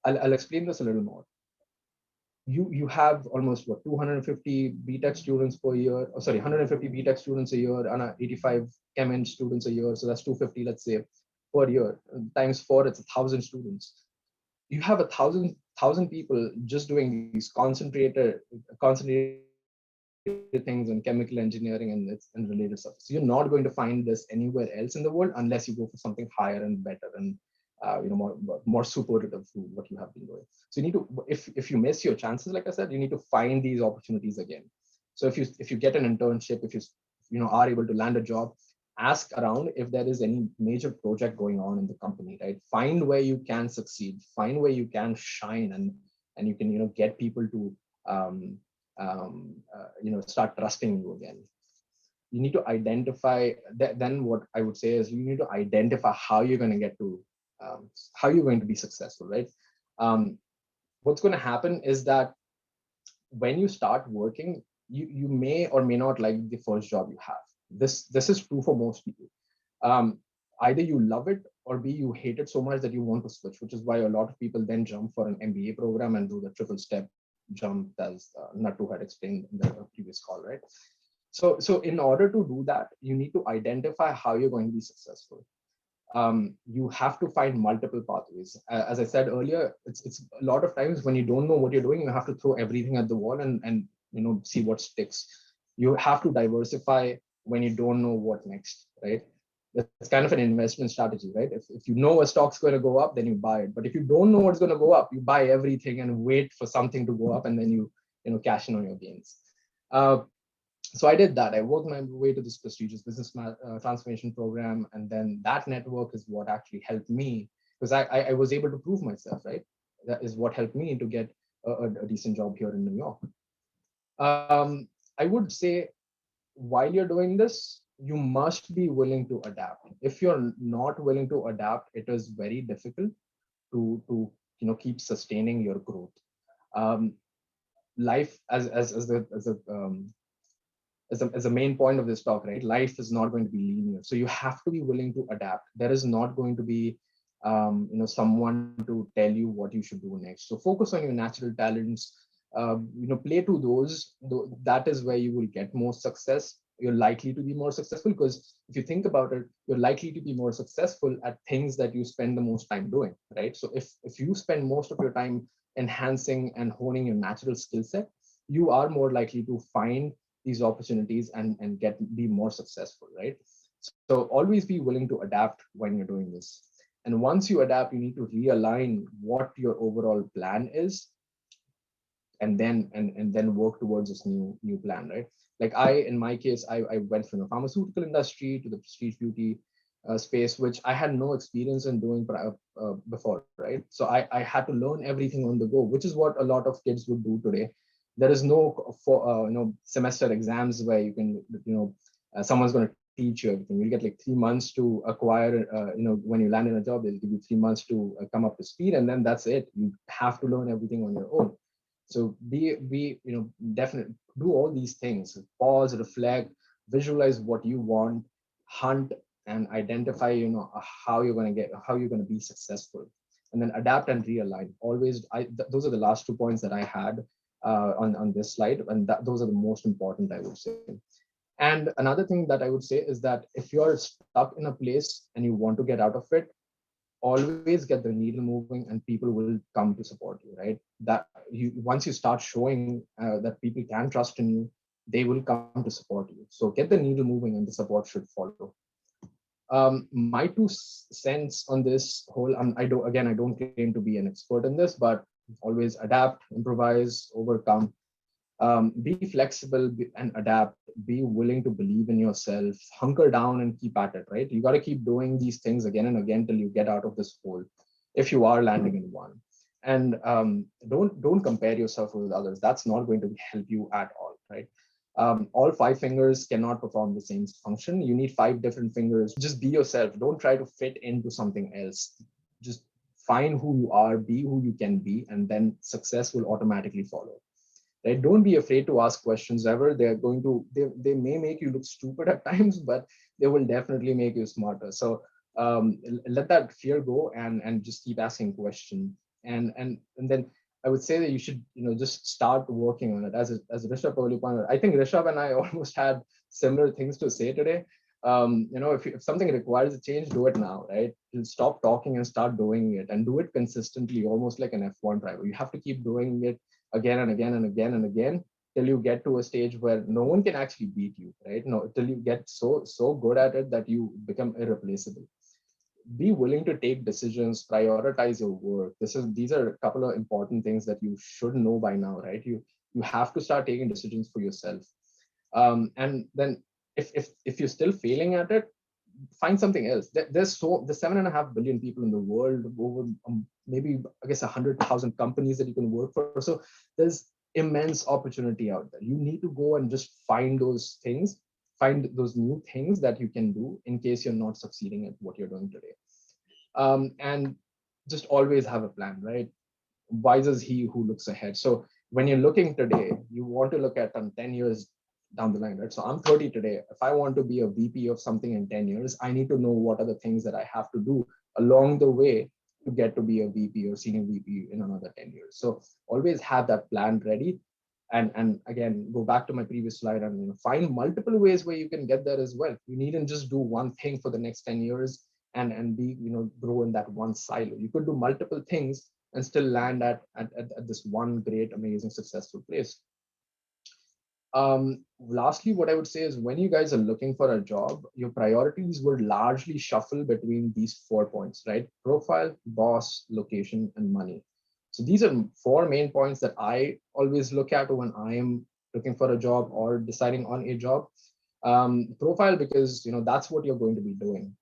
I'll explain this a little more. You have almost 250 BTech students per year, 150 BTech students a year, and 85 Chem students a year. So that's 250, let's say, per year. Times 4, it's 1,000 students. You have 1,000 people just doing these concentrated things in chemical engineering and related stuff. So you're not going to find this anywhere else in the world unless you go for something higher and better and more superlative to what you have been doing. So you need to, if you miss your chances, like I said, you need to find these opportunities again. So if you get an internship, if you are able to land a job, ask around if there is any major project going on in the company, right? Find where you can succeed, find where you can shine, and you can get people to start trusting you again. You need to identify that. Then what I would say is you need to identify how you're going to get to how you're going to be successful, right? What's going to happen is that when you start working, you may or may not like the first job you have. This is true for most people. Either you love it, or B, you hate it so much that you want to switch, which is why a lot of people then jump for an MBA program and do the triple step jump, as Nattu had explained in the previous call, right? So in order to do that, you need to identify how you're going to be successful. You have to find multiple pathways. As I said earlier, it's a lot of times when you don't know what you're doing, you have to throw everything at the wall and see what sticks. You have to diversify when you don't know what next, right? That's kind of an investment strategy, right? If you know a stock's going to go up, then you buy it. But if you don't know what's going to go up, you buy everything and wait for something to go up, and then you cash in on your gains. So I did that. I worked my way to this prestigious business transformation program, and then that network is what actually helped me, because I was able to prove myself, right? That is what helped me to get a decent job here in New York. I would say, while you're doing this, you must be willing to adapt. If you're not willing to adapt, it is very difficult to keep sustaining your growth. Life, as a main point of this talk, right? Life is not going to be linear, so you have to be willing to adapt. There is not going to be someone to tell you what you should do next. So focus on your natural talents. Play to those. That is where you will get more success. You're likely to be more successful, because if you think about it, you're likely to be more successful at things that you spend the most time doing, right? So if you spend most of your time enhancing and honing your natural skill set, you are more likely to find these opportunities and be more successful, right? So always be willing to adapt when you're doing this. And once you adapt, you need to realign what your overall plan is, and then work towards this new plan, right? Like in my case, I went from the pharmaceutical industry to the prestige beauty space, which I had no experience in doing before, right? So I had to learn everything on the go, which is what a lot of kids would do today. There is no semester exams where you can, someone's going to teach you everything. You'll get like 3 months to acquire, when you land in a job, they'll give you 3 months to come up to speed, and then that's it. You have to learn everything on your own. So definitely do all these things: pause, reflect, visualize what you want, hunt, and identify, how you're going to be successful, and then adapt and realign. Always, those are the last 2 points that I had on this slide, and those are the most important, I would say. And another thing that I would say is that if you're stuck in a place and you want to get out of it, always get the needle moving, and people will come to support you, right? That once you start showing that people can trust in you, they will come to support you. So get the needle moving, and the support should follow. My 2 cents on this whole, I don't claim to be an expert in this, but always adapt, improvise, overcome. Be flexible and adapt. Be willing to believe in yourself. Hunker down and keep at it, right? You got to keep doing these things again and again till you get out of this hole, if you are landing in one. And don't compare yourself with others. That's not going to help you at all, right? All 5 fingers cannot perform the same function. You need 5 different fingers. Just be yourself. Don't try to fit into something else. Just find who you are, be who you can be, and then success will automatically follow. Right? Don't be afraid to ask questions ever. They may make you look stupid at times, but they will definitely make you smarter. So let that fear go, and just keep asking questions. And then I would say that you should, just start working on it. As Rishabh earlier pointed out, I think Rishabh and I almost had similar things to say today. If something requires a change, do it now, right? Stop talking and start doing it, and do it consistently, almost like an F1 driver. You have to keep doing it again and again and again and again till you get to a stage where no one can actually beat you, right? No, till you get so good at it that you become irreplaceable. Be willing to take decisions, prioritize your work. These are a couple of important things that you should know by now, right? You have to start taking decisions for yourself. And then if you're still failing at it, find something else. There's 7.5 billion people in the world, over maybe, I guess, 100,000 companies that you can work for. So there's immense opportunity out there. You need to go and just find those things, find those new things that you can do in case you're not succeeding at what you're doing today. And just always have a plan, right? Wise is he who looks ahead. So when you're looking today, you want to look at 10 years down the line, right? So I'm 30 today. If I want to be a VP of something in 10 years, I need to know what are the things that I have to do along the way to get to be a VP or senior VP in another 10 years. So always have that plan ready. And again, go back to my previous slide and find multiple ways where you can get there as well. You needn't just do one thing for the next 10 years and be, grow in that one silo. You could do multiple things and still land at this one great, amazing, successful place. Lastly, what I would say is when you guys are looking for a job, your priorities would largely shuffle between these 4 points, right? Profile, boss, location, and money. So these are 4 main points that I always look at when I am looking for a job or deciding on a job. Profile, because that's what you're going to be doing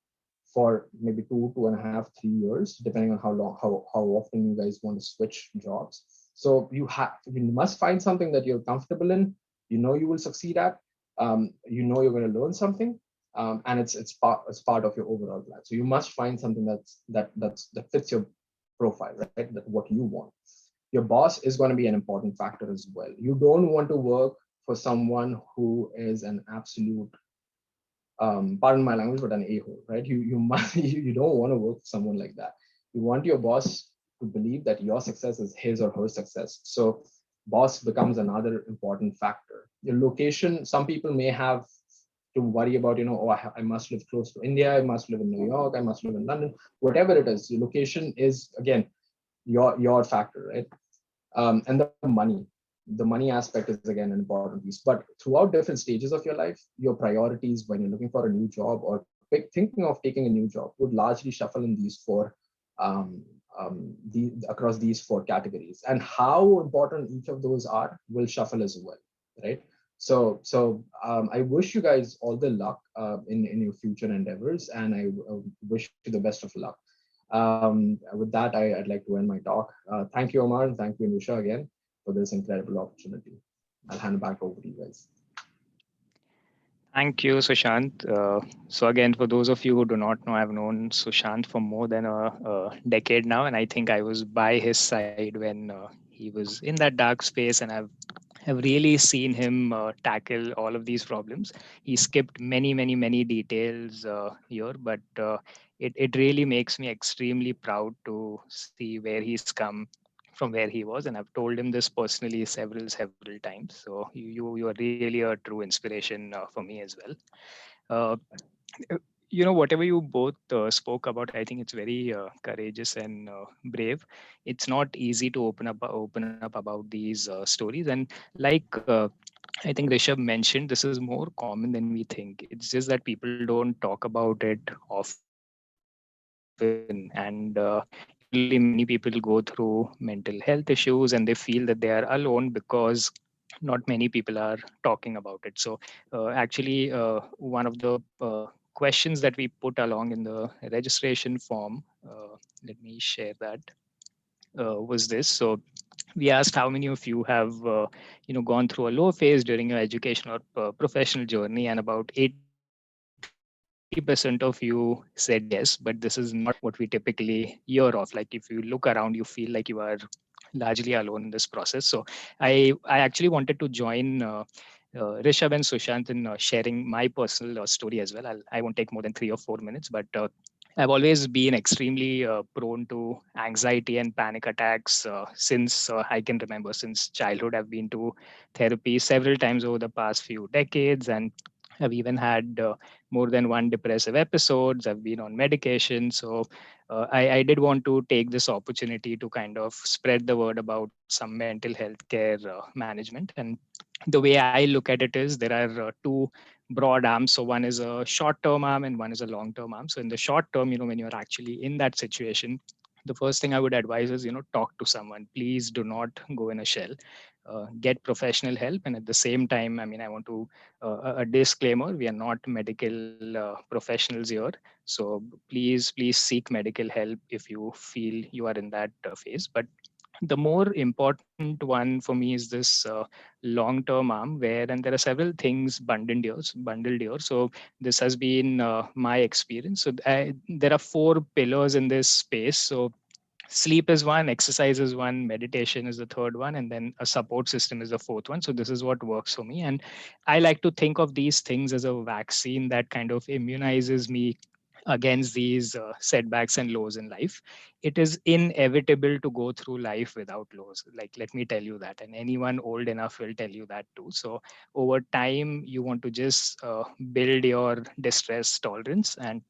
for maybe 2.5, 3 years, depending on how often you guys want to switch jobs. So you must find something that you're comfortable in, you will succeed at, you're going to learn something, and it's part of your overall plan. So you must find something that fits your profile, right? That what you want. Your boss is going to be an important factor as well. You don't want to work for someone who is an absolute, pardon my language, but an a-hole, right? You don't want to work for someone like that. You want your boss to believe that your success is his or her success. So boss becomes another important factor. Your location, some people may have to worry about, I must live close to India, I must live in New York, I must live in London, whatever it is. Your location is, again, your factor, right? And the money aspect is, again, an important piece. But throughout different stages of your life, your priorities when you're looking for a new job or thinking of taking a new job would largely shuffle in these four across these four categories, and how important each of those are will shuffle as well, right? So I wish you guys all the luck in your future endeavors, and I wish you the best of luck. With that, I'd like to end my talk. Thank you, Omar, and thank you, Anusha, again for this incredible opportunity. I'll hand it back over to you guys. Thank you, Sushant. So again, for those of you who do not know, I've known Sushant for more than a decade now, and I think I was by his side when he was in that dark space, and have really seen him tackle all of these problems. He skipped many details here, but it really makes me extremely proud to see where he's come from where he was, and I've told him this personally several times. So you are really a true inspiration for me as well. Uh, Whatever you both spoke about, I think it's very courageous and brave. It's not easy to open up about these stories, and like I think Rishabh mentioned, this is more common than we think. It's just that people don't talk about it often, and usually many people go through mental health issues and they feel that they are alone because not many people are talking about it. So one of the questions that we put along in the registration form, let me share that, was this. So we asked how many of you have gone through a low phase during your educational or professional journey, and about 80% of you said yes, but this is not what we typically hear of. Like if you look around, you feel like you are largely alone in this process. So I actually wanted to join Rishabh and Sushant in sharing my personal story as well. I won't take more than 3 or 4 minutes, but I've always been extremely prone to anxiety and panic attacks since I can remember. Since childhood, I've been to therapy several times over the past few decades, and I've even had more than one depressive episodes. I've been on medication. So I did want to take this opportunity to kind of spread the word about some mental health care management. And the way I look at it is there are two broad arms. So one is a short term arm and one is a long term arm. So in the short term, when you're actually in that situation, the first thing I would advise is, talk to someone. Please do not go in a shell. Get professional help. And at the same time, I mean, I want to a disclaimer: we are not medical professionals here. So please seek medical help if you feel you are in that phase. But the more important one for me is this long term arm, where and there are several things bundled here. So this has been my experience. So there are four pillars in this space. So sleep is one, exercise is one, meditation is the third one, and then a support system is the fourth one. So this is what works for me, and I like to think of these things as a vaccine that kind of immunizes me against these setbacks and lows in life. It is inevitable to go through life without lows. Like, let me tell you that, and anyone old enough will tell you that too. So over time, you want to just build your distress tolerance, and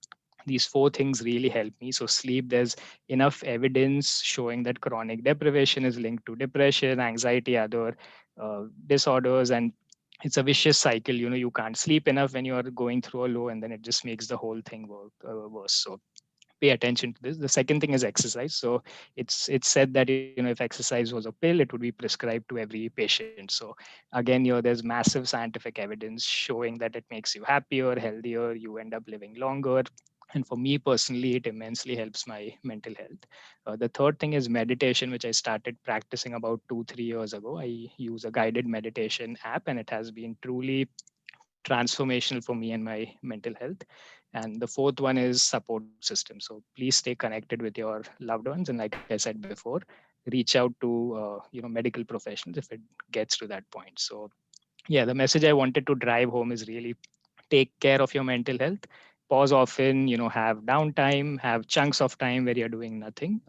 these four things really help me. So sleep, there's enough evidence showing that chronic deprivation is linked to depression, anxiety, other disorders, and it's a vicious cycle. You can't sleep enough when you are going through a low, and then it just makes the whole thing worse. So pay attention to this. The second thing is exercise. So it's said that if exercise was a pill, it would be prescribed to every patient. So again, there's massive scientific evidence showing that it makes you happier, healthier, you end up living longer. And for me personally, it immensely helps my mental health. The third thing is meditation, which I started practicing about 2 3 years ago. I use a guided meditation app, and it has been truly transformational for me and my mental health. And the fourth one is support system. So please stay connected with your loved ones, and like I said before, reach out to medical professionals if it gets to that point. So yeah, the message I wanted to drive home is really take care of your mental health. Pause often, have downtime, have chunks of time where you're doing nothing.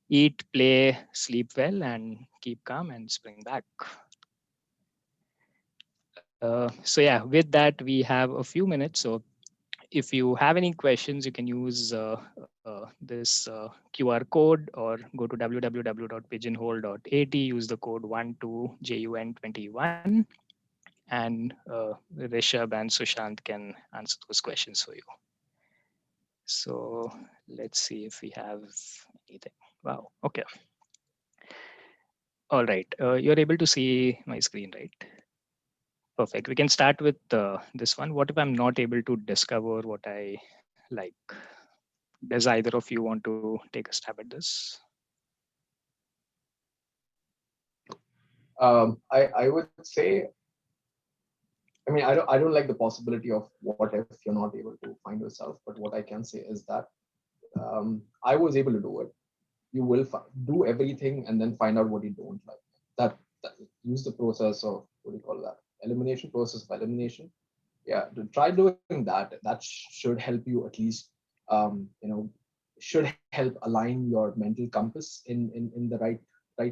Eat, play, sleep well, and keep calm and spring back. So yeah, with that, we have a few minutes. So if you have any questions, you can use this QR code or go to www.pigeonhole.at, use the code 12JUN21, and Rishabh and Sushant can answer those questions for you. So let's see if we have anything. Wow. Okay. All right. You're able to see my screen, right? Perfect. We can start with this one. What if I'm not able to discover what I like? Does either of you want to take a stab at this? I would say, I mean, I don't like the possibility of what if you're not able to find yourself, but what I can say is that I was able to do it. You will do everything and then find out what you don't like. That use the process of, what do you call that? Elimination, process of elimination. Yeah, to try doing that. That should help you at least, you know, should help align your mental compass in the right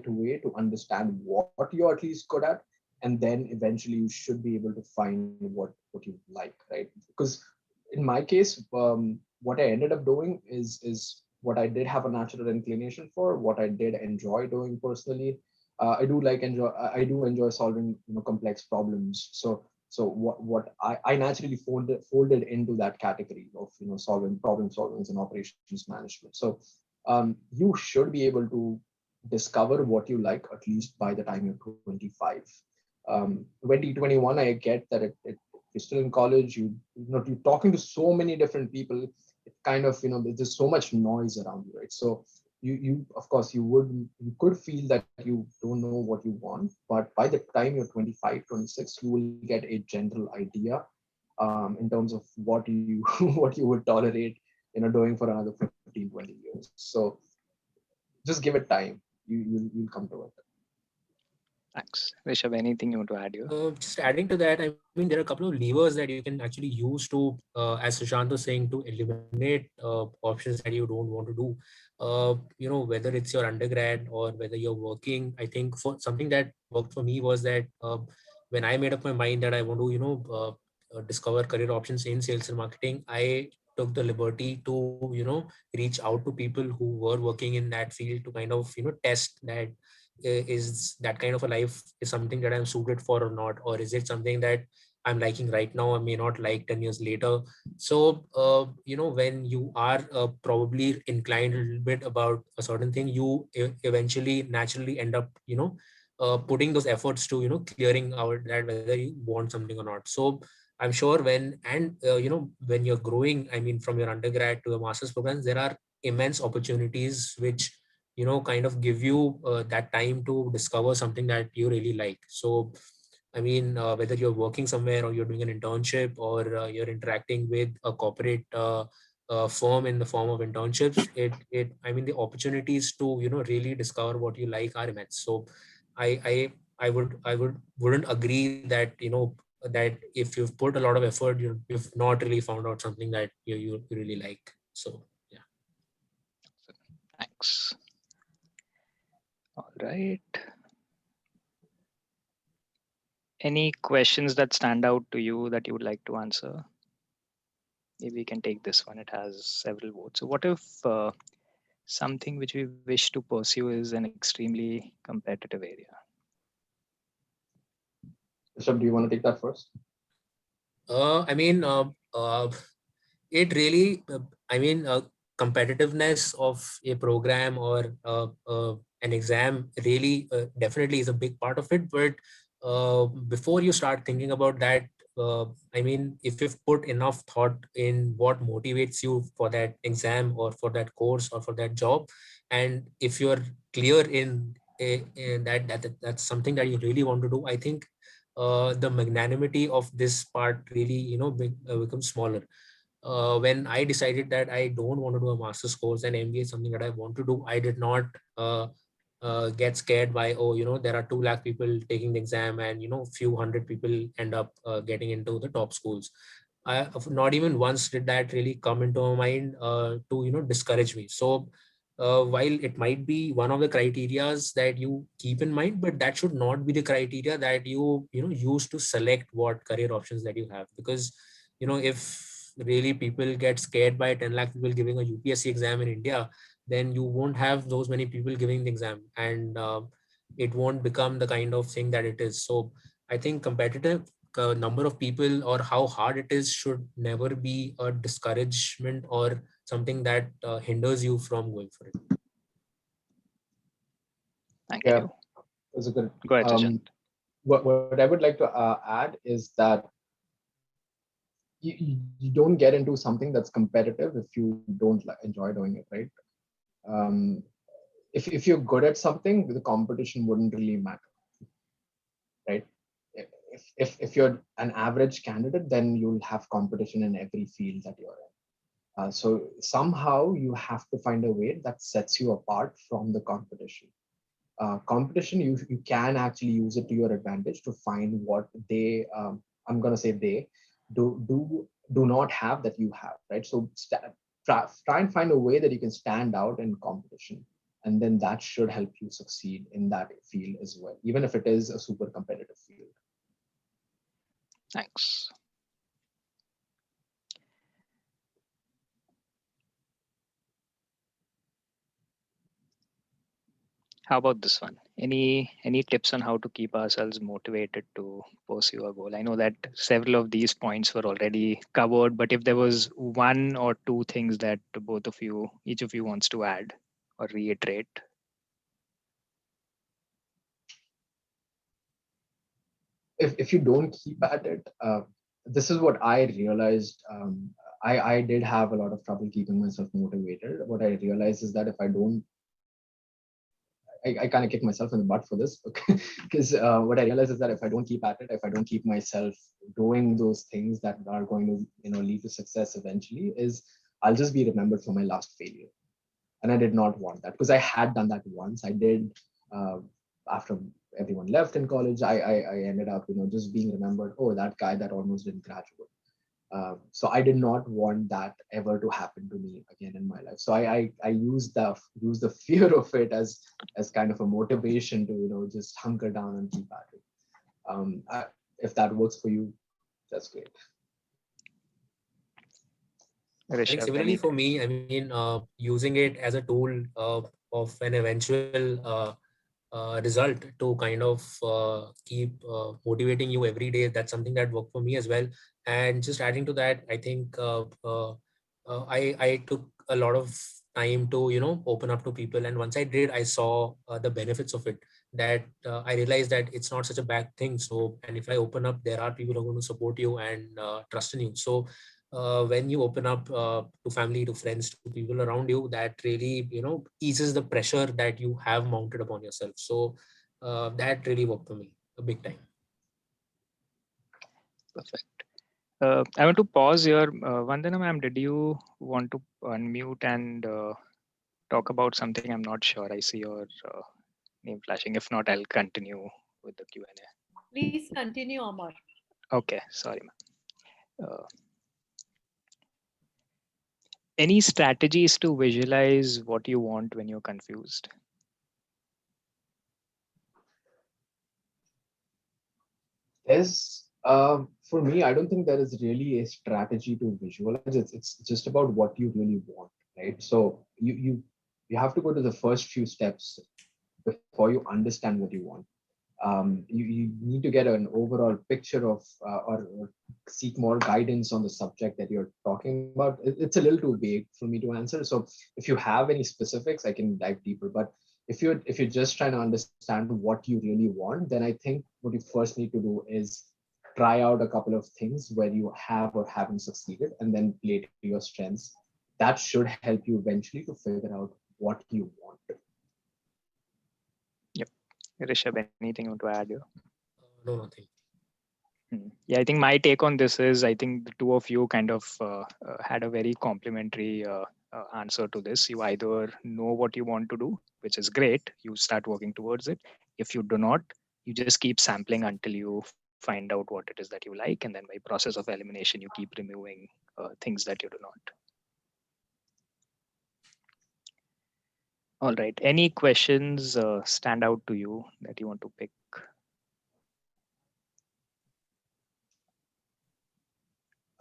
way to understand what you're at least good at, and then eventually you should be able to find what you like, right? Because in my case, what I ended up doing is what I did have a natural inclination for, what I did enjoy doing personally. I do enjoy solving, complex problems. So what I naturally folded into that category of, solving problem solvings and operations management. So you should be able to discover what you like at least by the time you're 25. 2021, I get that you're still in college, you're talking to so many different people. It kind of, there's so much noise around you, right? So you of course you could feel that you don't know what you want, but by the time you're 25, 26, you will get a general idea in terms of what you what you would tolerate, doing for another 15, 20 years. So just give it time. You'll come to it. Thanks. Rishabh, anything you want to add here? Just adding to that, I mean, there are a couple of levers that you can actually use to, as Sushant was saying, to eliminate options that you don't want to do. Whether it's your undergrad or whether you're working. I think for something that worked for me was that when I made up my mind that I want to, discover career options in sales and marketing, I took the liberty to, reach out to people who were working in that field to kind of, test that is that kind of a life is something that I'm suited for or not, or is it something that I'm liking right now I may not like 10 years later. So when you are probably inclined a little bit about a certain thing, you eventually naturally end up putting those efforts to clearing out that whether you want something or not. So I'm sure when you're growing, I mean, from your undergrad to a master's programs, there are immense opportunities which kind of give you that time to discover something that you really like. So I mean, whether you're working somewhere or you're doing an internship or you're interacting with a corporate firm in the form of internships, I mean, the opportunities to really discover what you like are immense. So I wouldn't agree that that if you've put a lot of effort, you've not really found out something that you really like. So yeah. Thanks. All right. Any questions that stand out to you that you would like to answer? Maybe we can take this one. It has several votes. So what if something which we wish to pursue is an extremely competitive area? Rishabh, do you want to take that first? I mean, it really, I mean, competitiveness of a program or an exam really definitely is a big part of it. But before you start thinking about that, I mean, if you've put enough thought in what motivates you for that exam or for that course or for that job, and if you're clear in that's something that you really want to do, I think the magnanimity of this part really becomes smaller. When I decided that I don't want to do a master's course and MBA is something that I want to do, I did not get scared by, there are 2 lakh people taking the exam and few hundred people end up getting into the top schools. Not even once did that really come into my mind to discourage me. So while it might be one of the criterias that you keep in mind, but that should not be the criteria that you use to select what career options that you have. Because if really people get scared by 10 lakh people giving a UPSC exam in India, then you won't have those many people giving the exam, and it won't become the kind of thing that it is. So I think number of people or how hard it is should never be a discouragement or something that hinders you from going for it. Thank Yeah, you. that's a good. Go ahead, Sushant. What I would like to add is that you don't get into something that's competitive if you don't enjoy doing it, right? Um, if you're good at something, the competition wouldn't really matter, right? If you're an average candidate, then you'll have competition in every field that you're in. So somehow you have to find a way that sets you apart from the competition. Competition, you can actually use it to your advantage to find what they, I'm going to say they, do not have that you have, right? So try and find a way that you can stand out in competition. And then that should help you succeed in that field as well, even if it is a super competitive field. Thanks. How about this one? Any tips on how to keep ourselves motivated to pursue a goal? I know that several of these points were already covered, but if there was one or two things that each of you wants to add or reiterate. If you don't keep at it, this is what I realized. I did have a lot of trouble keeping myself motivated. What I realized is that if I don't, I kind of kick myself in the butt for this, because what I realized is that if I don't keep at it, if I don't keep myself doing those things that are going to lead to success eventually, is I'll just be remembered for my last failure. And I did not want that, because I had done that once. I did after everyone left in college. I ended up just being remembered. Oh, that guy that almost didn't graduate. So I did not want that ever to happen to me again in my life. So I used the fear of it as kind of a motivation to just hunker down and keep at it. If that works for you, that's great. I think similarly for me, I mean, using it as a tool of an eventual result to kind of keep motivating you every day. That's something that worked for me as well. And just adding to that, I think I took a lot of time to open up to people, and once I did, I saw the benefits of it. That I realized that it's not such a bad thing. So, and if I open up, there are people who are going to support you and trust in you. So when you open up to family, to friends, to people around you, that really eases the pressure that you have mounted upon yourself. So that really worked for me a big time. Perfect. I want to pause here. Vandana ma'am, did you want to unmute and talk about something? I'm not sure. I see your name flashing. If not, I'll continue with the Q&A. Please continue, Amar. Okay, sorry, ma'am. Any strategies to visualize what you want when you're confused? For me, I don't think there is really a strategy to visualize. It's just about what you really want, right? So you have to go to the first few steps before you understand what you want. You need to get an overall picture of or seek more guidance on the subject that you're talking about. It's a little too vague for me to answer. So if you have any specifics, I can dive deeper. But if you're just trying to understand what you really want, then I think what you first need to do is try out a couple of things where you have or haven't succeeded, and then play to your strengths. That should help you eventually to figure out what you want. Yep. Rishabh, anything you want to add here? No, nothing. Yeah, I think my take on this is, I think the two of you kind of had a very complimentary answer to this. You either know what you want to do, which is great. You start working towards it. If you do not, you just keep sampling until you find out what it is that you like. And then by process of elimination, you keep removing things that you do not. All right. Any questions stand out to you that you want to pick?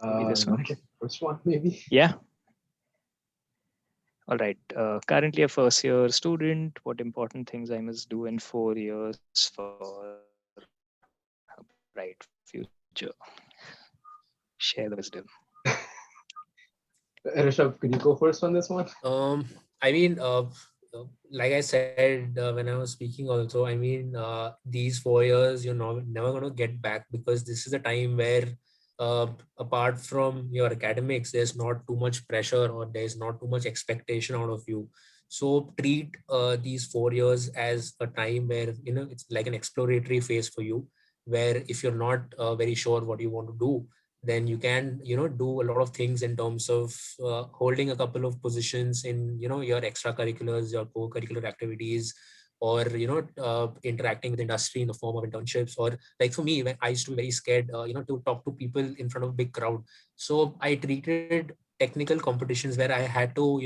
Maybe this one. First one, maybe. Yeah. All right. Currently a first year student. What important things I must do in 4 years for a bright future? future? Share the wisdom. Rishabh, could you go first on this one? I mean, like I said when I was speaking also, I mean, these 4 years, you're never going to get back, because this is a time where apart from your academics, there's not too much pressure or there's not too much expectation out of you. So treat these 4 years as a time where, it's like an exploratory phase for you, where if you're not very sure what you want to do, then you can do a lot of things in terms of holding a couple of positions in your extracurriculars, your co-curricular activities, or interacting with industry in the form of internships. Or like for me, when I used to be very scared to talk to people in front of a big crowd, so I treated technical competitions where I had to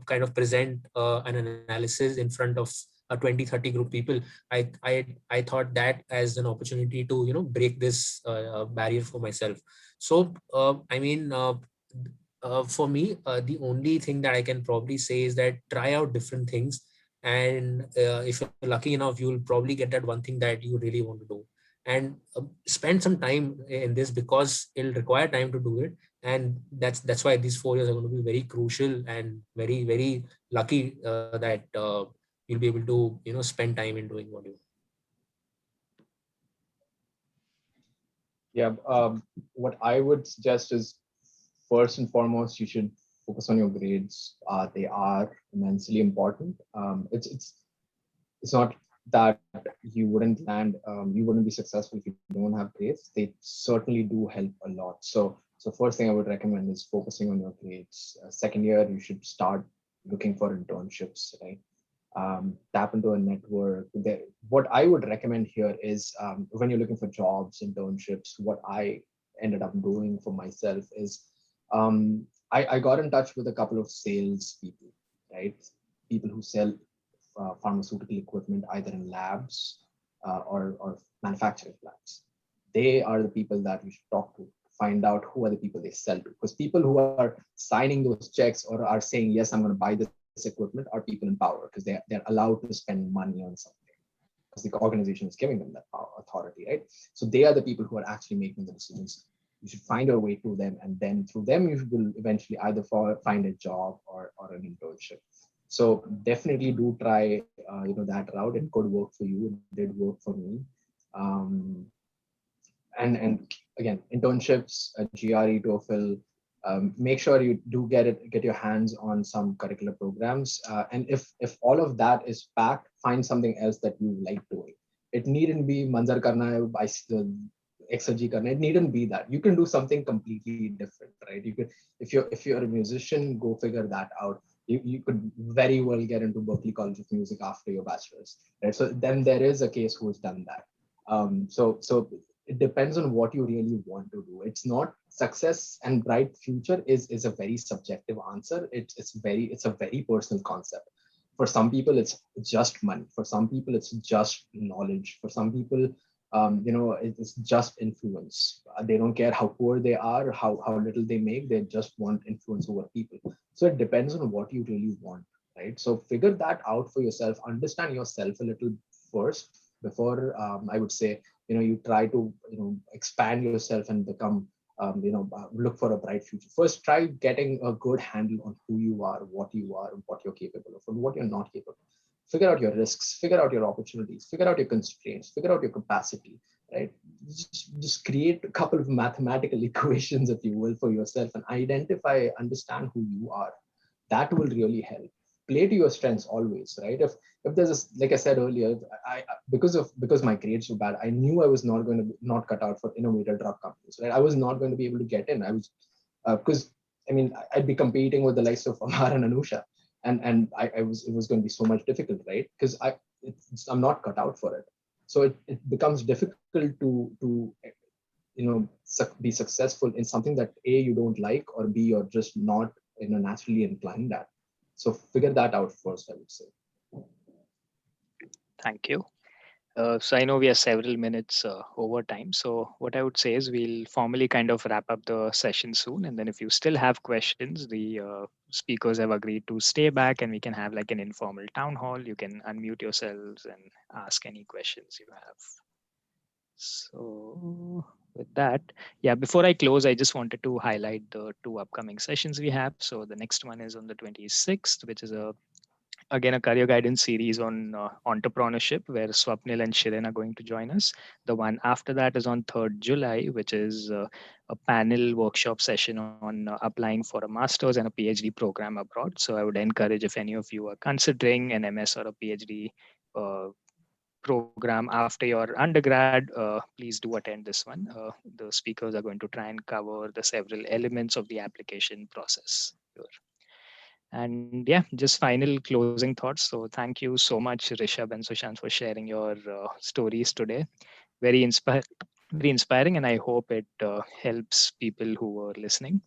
kind of present an analysis in front of a 20-30 group people. I thought that as an opportunity to break this barrier for myself. So I mean, for me, the only thing that I can probably say is that try out different things, and if you're lucky enough, you'll probably get that one thing that you really want to do, and spend some time in this, because it'll require time to do it. And that's why these 4 years are going to be very crucial and very, very lucky that you'll be able to spend time in doing what you. Yeah, what I would suggest is, first and foremost, you should focus on your grades. They are immensely important. It's not that you wouldn't land, you wouldn't be successful if you don't have grades. They certainly do help a lot. So first thing I would recommend is focusing on your grades. Second year, you should start looking for internships, right? Tap into a network. What I would recommend here is, when you're looking for jobs, internships, what I ended up doing for myself is, I got in touch with a couple of sales people, right? People who sell pharmaceutical equipment either in labs or manufacturing labs. They are the people that we should talk to. Find out who are the people they sell to, because people who are signing those checks or are saying, yes, I'm going to buy this equipment, are people in power, because they're allowed to spend money on something because the organization is giving them that power, authority, right? So they are the people who are actually making the decisions. You should find your way to them, and then through them you will eventually either find a job or an internship. So definitely do try that route. It could work for you. It did work for me. Um, and again, internships, GRE, TOEFL. Make sure you do get your hands on some curricular programs. And if all of that is packed, find something else that you like doing. It needn't be manzar karna hai, exergy karna. It needn't be that. You can do something completely different, right? You could, if you're a musician, go figure that out. You could very well get into Berklee College of Music after your bachelor's, right? So then there is a case who's done that. So it depends on what you really want to do. It's not success and bright future is a very subjective answer. It's a very personal concept. For some people, it's just money. For some people, it's just knowledge. For some people, it's just influence. They don't care how poor they are, how little they make. They just want influence over people. So it depends on what you really want, right? So figure that out for yourself. Understand yourself a little first before I would say you try to expand yourself and become look for a bright future. First, try getting a good handle on who you are, what you're capable of, and what you're not capable of. Figure out your risks, figure out your opportunities, figure out your constraints, figure out your capacity, right? Just create a couple of mathematical equations, if you will, for yourself, and understand who you are. That will really help. Play to your strengths always, right? If there's like I said earlier, I because my grades were bad, I knew I was not cut out for innovator drug companies, right? I was not going to be able to get in. I was because I'd be competing with the likes of Amar and Anusha, and it was going to be so much difficult, right? Because I'm not cut out for it. So it becomes difficult to be successful in something that A, you don't like, or B, you're just not naturally inclined at. So figure that out first, I would say. Thank you. So I know we are several minutes over time. So what I would say is we'll formally kind of wrap up the session soon. And then if you still have questions, the speakers have agreed to stay back and we can have like an informal town hall. You can unmute yourselves and ask any questions you have. So with that, yeah, before I close, I just wanted to highlight the two upcoming sessions we have. So the next one is on the 26th, which is again a career guidance series on entrepreneurship, where Swapnil and Shirin are going to join us. The one after that is on 3rd July, which is a panel workshop session on applying for a master's and a PhD program abroad. So I would encourage, if any of you are considering an MS or a PhD uh, program after your undergrad, please do attend this one. The speakers are going to try and cover the several elements of the application process here. And yeah, just final closing thoughts. So thank you so much, Rishabh and Sushant, for sharing your stories today. Very inspiring. Very inspiring, and I hope it helps people who are listening.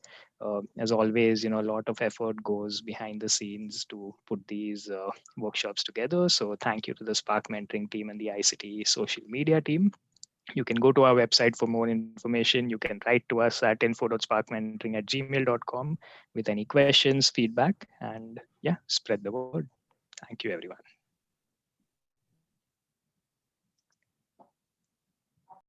As always, a lot of effort goes behind the scenes to put these workshops together. So thank you to the Spark Mentoring team and the ICT social media team. You can go to our website for more information. You can write to us at info.sparkmentoring@gmail.com with any questions, feedback, and yeah, spread the word. Thank you, everyone.